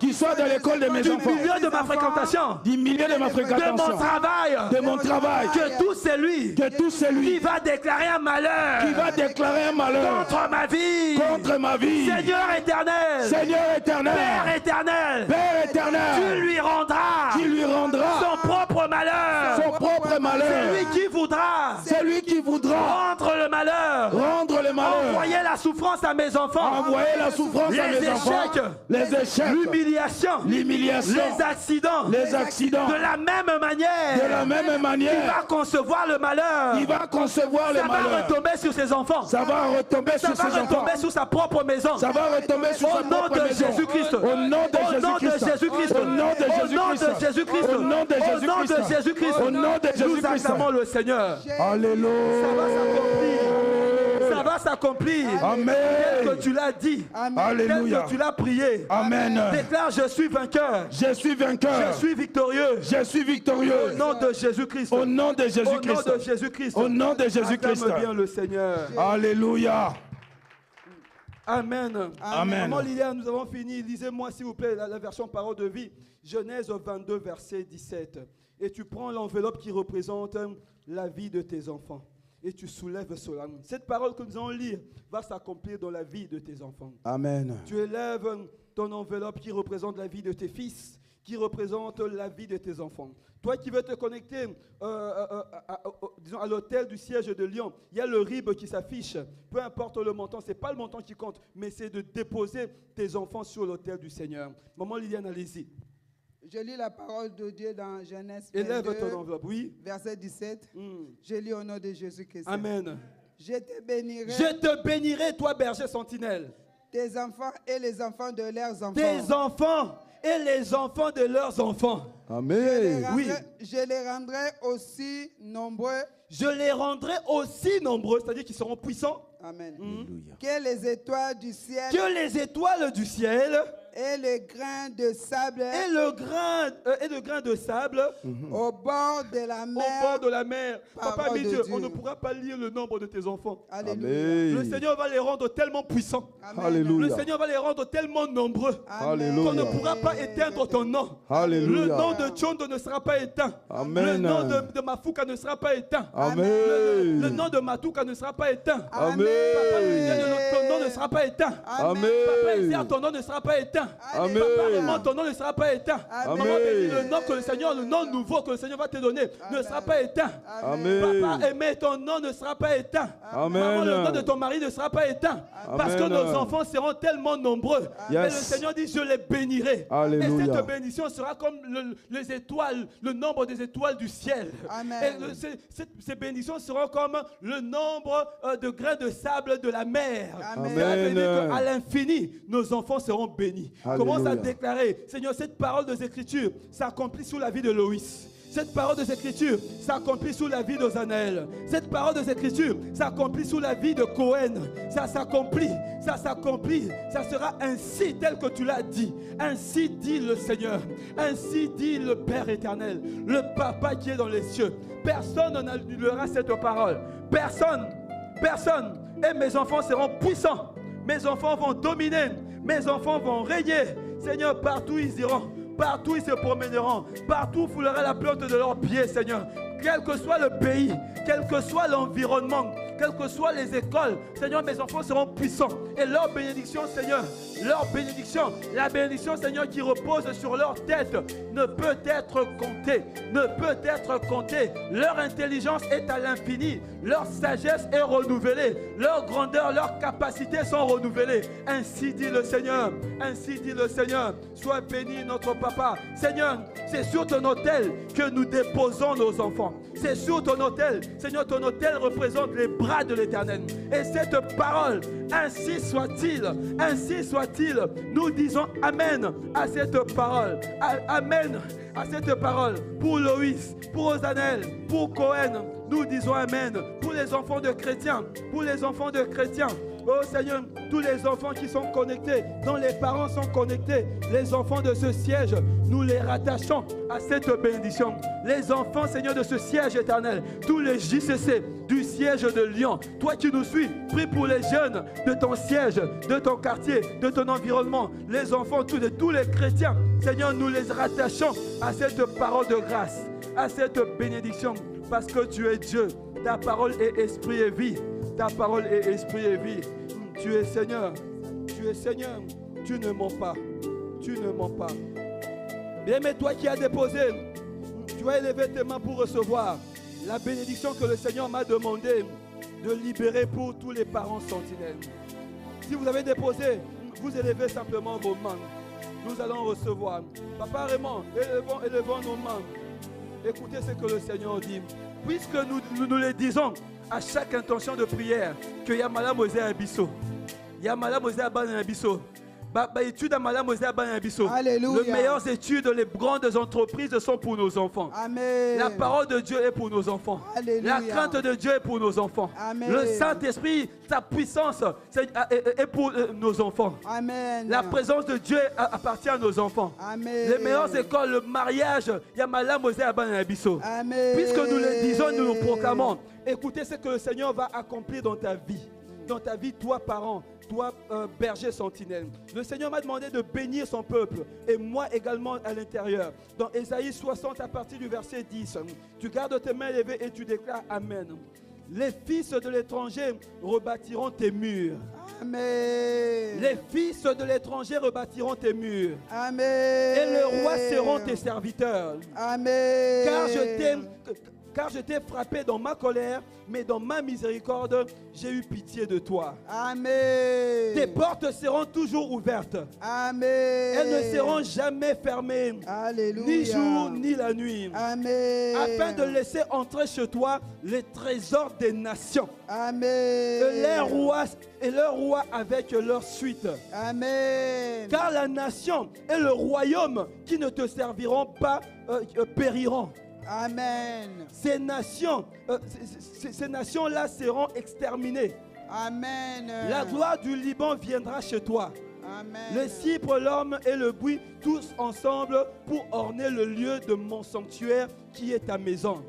Du milieu de ma fréquentation. De mon travail. Que tout celui qui va déclarer un malheur. Contre ma vie. Seigneur éternel. Père éternel. Tu lui rendras son propre malheur. Celui qui voudra rendre le malheur. Envoyer la souffrance à mes enfants. Envoyez la souffrance à mes enfants. Les échecs. L'humiliation. Les accidents. De la même manière. Il va concevoir le malheur. Ça va retomber sur ses enfants. Ça va retomber sur sa propre maison. Ça va retomber sur sa propre maison. Au nom de Jésus-Christ. Au nom de Jésus-Christ. Nous acclamons le Seigneur. Alléluia. Ça va s'accomplir. Amen. Tel que tu l'as dit. Alléluia. Tel que tu l'as prié. Amen. Déclare, je suis vainqueur. Je suis vainqueur. Je suis victorieux. Je suis victorieux. Au nom de Jésus-Christ. Au nom de Jésus-Christ. Au nom de Jésus-Christ. Au nom de Jésus-Christ. Acclame bien le Seigneur. Alléluia. Amen. Amen. Maman Liliane, nous avons fini. Lisez-moi s'il vous plaît la version Parole de vie. Genèse 22, verset 17. Et tu prends l'enveloppe qui représente la vie de tes enfants. Et tu soulèves cela. Cette parole que nous allons lire va s'accomplir dans la vie de tes enfants. Amen. Tu élèves ton enveloppe qui représente la vie de tes fils, qui représente la vie de tes enfants. Toi qui veux te connecter disons à l'hôtel du siège de Lyon, il y a le RIB qui s'affiche. Peu importe le montant, ce n'est pas le montant qui compte, mais c'est de déposer tes enfants sur l'hôtel du Seigneur. Maman Liliane, allez-y. Je lis la parole de Dieu dans Genèse 22, élève ton enveloppe, oui. verset 17. Je lis au nom de Jésus-Christ. Amen. Je te bénirai. Je te bénirai, toi berger sentinelle. Tes enfants et les enfants de leurs enfants. Tes enfants et les enfants de leurs enfants. Amen. Je les rendrai aussi nombreux. Je les rendrai aussi nombreux, c'est-à-dire qu'ils seront puissants. Amen. Que les étoiles du ciel. Que les étoiles du ciel. Et le grain de sable. Et le grain de sable. Au bord de la mer. Au bord de la mer. Papa, mais Dieu, on ne pourra pas lire le nombre de tes enfants. Alléluia. Le Seigneur va les rendre tellement puissants. Alléluia. Le Seigneur va les rendre tellement nombreux. Alléluia. Qu'on ne pourra pas éteindre ton nom. Alléluia. Le nom de Tchondo ne sera pas éteint. Amen. Le nom de Mafouka ne sera pas éteint. Amen. Le nom de Matouka ne sera pas éteint. Amen. Papa, ton nom ne sera pas éteint. Amen. Papa, Esther, ton nom ne sera pas éteint. Amen. Papa, Raymond, ton nom ne sera pas éteint. Amen. Maman, le nom que le Seigneur, le nom nouveau que le Seigneur va te donner ne sera pas éteint. Amen. Papa, aimé, ton nom ne sera pas éteint. Amen. Maman, le nom de ton mari ne sera pas éteint. Parce que nos enfants seront tellement nombreux. Et le Seigneur dit, je les bénirai. Alléluia. Et cette bénédiction sera comme les étoiles, le nombre des étoiles du ciel. Amen. Et ces bénédictions seront comme le nombre de grains de sable de la mer. Amen. À l'infini, nos enfants seront bénis. Alléluia. Commence à déclarer, Seigneur, cette parole des Écritures s'accomplit sous la vie de Loïs. Cette parole des Écritures s'accomplit sous la vie de Zanel. Cette parole des Écritures s'accomplit sous la vie de Cohen. Ça s'accomplit, ça s'accomplit. Ça sera ainsi tel que tu l'as dit. Ainsi dit le Seigneur. Ainsi dit le Père éternel. Le Papa qui est dans les cieux. Personne n'annulera cette parole. Personne. Personne. Et mes enfants seront puissants. Mes enfants vont dominer. Mes enfants vont régner. Seigneur, partout ils iront. Partout ils se promèneront. Partout foulera la plante de leurs pieds, Seigneur. Quel que soit le pays, quel que soit l'environnement, quelles que soient les écoles, Seigneur, mes enfants seront puissants. Et leur bénédiction, Seigneur, leur bénédiction, la bénédiction, Seigneur, qui repose sur leur tête, ne peut être comptée, ne peut être comptée. Leur intelligence est à l'infini, leur sagesse est renouvelée, leur grandeur, leurs capacités sont renouvelées. Ainsi dit le Seigneur, ainsi dit le Seigneur. Sois béni notre Papa. Seigneur, c'est sur ton autel que nous déposons nos enfants. C'est sur ton autel. Seigneur, ton autel représente les bras de l'Éternel. Et cette parole, ainsi soit-il, ainsi soit-il. Nous disons Amen à cette parole. Amen à cette parole. Pour Loïs, pour Osanel, pour Cohen, nous disons Amen. Pour les enfants de chrétiens, pour les enfants de chrétiens. Oh Seigneur, tous les enfants qui sont connectés, dont les parents sont connectés, les enfants de ce siège, nous les rattachons à cette bénédiction. Les enfants, Seigneur, de ce siège éternel, tous les JCC du siège de Lyon, toi qui nous suis, prie pour les jeunes de ton siège, de ton quartier, de ton environnement, les enfants, tous les chrétiens, Seigneur, nous les rattachons à cette parole de grâce, à cette bénédiction, parce que tu es Dieu, ta parole est esprit et vie. Ta parole est esprit et vie. Tu es Seigneur. Tu es Seigneur. Tu ne mens pas. Tu ne mens pas. Bien, mais toi qui as déposé, tu vas élever tes mains pour recevoir la bénédiction que le Seigneur m'a demandé de libérer pour tous les parents sentinelles. Si vous avez déposé, vous élevez simplement vos mains. Nous allons recevoir. Papa Raymond, élevons nos mains. Écoutez ce que le Seigneur dit. Puisque nous le disons à chaque intention de prière, que Yamala Mosé Abisso. Yamala Mosé Abisso. Alléluia. Les meilleures études, les grandes entreprises sont pour nos enfants. Amen. La parole de Dieu est pour nos enfants. Alléluia. La crainte de Dieu est pour nos enfants. Amen. Le Saint-Esprit, sa puissance est pour nos enfants. Amen. La présence de Dieu appartient à nos enfants. Amen. Les meilleures écoles, le mariage, Yamala Mosé Abanabiso. Amen. Puisque nous le disons, nous le proclamons. Écoutez ce que le Seigneur va accomplir dans ta vie. Dans ta vie, toi, parent, toi, berger sentinelle. Le Seigneur m'a demandé de bénir son peuple et moi également à l'intérieur. Dans Ésaïe 60, à partir du verset 10, tu gardes tes mains levées et tu déclares Amen. Les fils de l'étranger rebâtiront tes murs. Amen. Les fils de l'étranger rebâtiront tes murs. Amen. Et les rois seront tes serviteurs. Amen. Car je t'ai frappé dans ma colère, mais dans ma miséricorde, j'ai eu pitié de toi. Amen. Tes portes seront toujours ouvertes. Amen. Elles ne seront jamais fermées. Alléluia. Ni jour, ni la nuit. Amen. Afin de laisser entrer chez toi les trésors des nations. Amen. Et leurs rois avec leur suite. Amen. Car la nation et le royaume qui ne te serviront pas périront. Amen. Ces nations-là seront exterminées. Amen. La gloire du Liban viendra chez toi. Amen. Le cypre, l'orme et le buis, tous ensemble pour orner le lieu de mon sanctuaire qui est ta maison.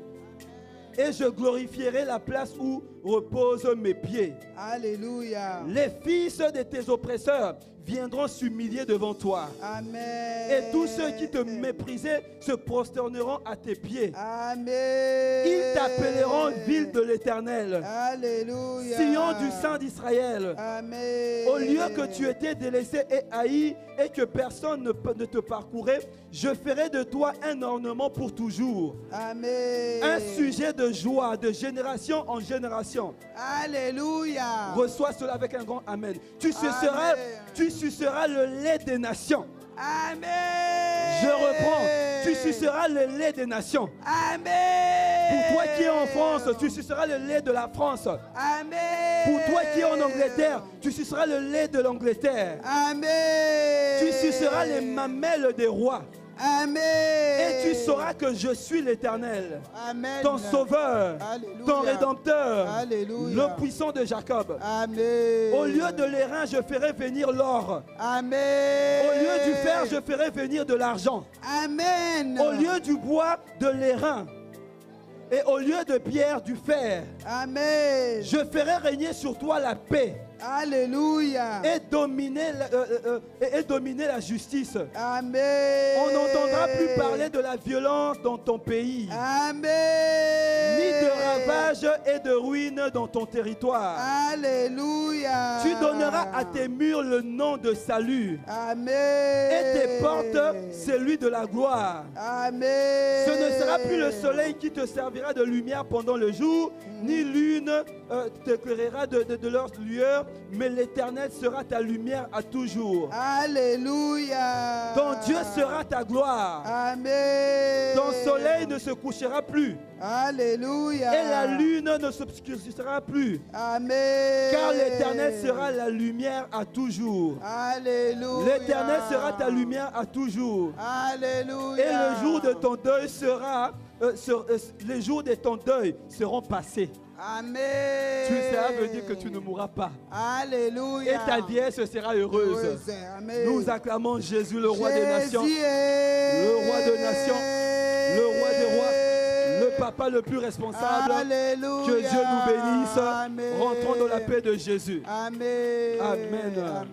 Et je glorifierai la place où reposent mes pieds. Alléluia. Les fils de tes oppresseurs viendront s'humilier devant toi. Amen. Et tous ceux qui te méprisaient se prosterneront à tes pieds. Amen. Ils t'appelleront ville de l'Éternel. Alléluia. Sion du Saint d'Israël. Amen. Au lieu que tu étais délaissé et haï et que personne ne te parcourait, je ferai de toi un ornement pour toujours. Amen. Un sujet de joie de génération en génération. Alléluia. Reçois cela avec un grand Amen. Tu suceras le lait des nations. Amen. Je reprends. Tu suceras le lait des nations. Amen. Pour toi qui es en France, tu suceras le lait de la France. Amen. Pour toi qui es en Angleterre, tu suceras le lait de l'Angleterre. Amen. Tu suceras les mamelles des rois. Amen. Et tu sauras que je suis l'Éternel, Amen. ton sauveur, Alléluia. ton rédempteur, Alléluia. le puissant de Jacob. Amen. Au lieu de l'airain, je ferai venir l'or. Amen. Au lieu du fer, je ferai venir de l'argent. Amen. Au lieu du bois, de l'airain. Et au lieu de pierre, du fer. Amen. Je ferai régner sur toi la paix. Alléluia. Et dominer la justice. Amen. On n'entendra plus parler de la violence dans ton pays. Amen. Ni de ravages et de ruines dans ton territoire. Alléluia. Tu donneras à tes murs le nom de salut. Amen. Et tes portes, celui de la gloire. Amen. Ce ne sera plus le soleil qui te servira de lumière pendant le jour, ni lune t'éclairera de leur lueur, mais l'Éternel sera ta lumière à toujours. Alléluia. Ton Dieu sera ta gloire. Amen. Ton soleil ne se couchera plus. Alléluia. Et la lune ne s'obscurcira plus. Amen. Car l'Éternel sera la lumière à toujours. Alléluia. L'Éternel sera ta lumière à toujours. Alléluia. Et le jour de ton deuil sera, les jours de ton deuil seront passés. Amen. Cela veut dire que tu ne mourras pas. Alléluia. Et ta vieillesse sera heureuse. Amen. Nous acclamons Jésus, le roi des nations, est le roi de nations, le roi des rois, le papa le plus responsable. Alléluia. Que Dieu nous bénisse. Amen. Rentrons dans la paix de Jésus. Amen. Amen. Amen.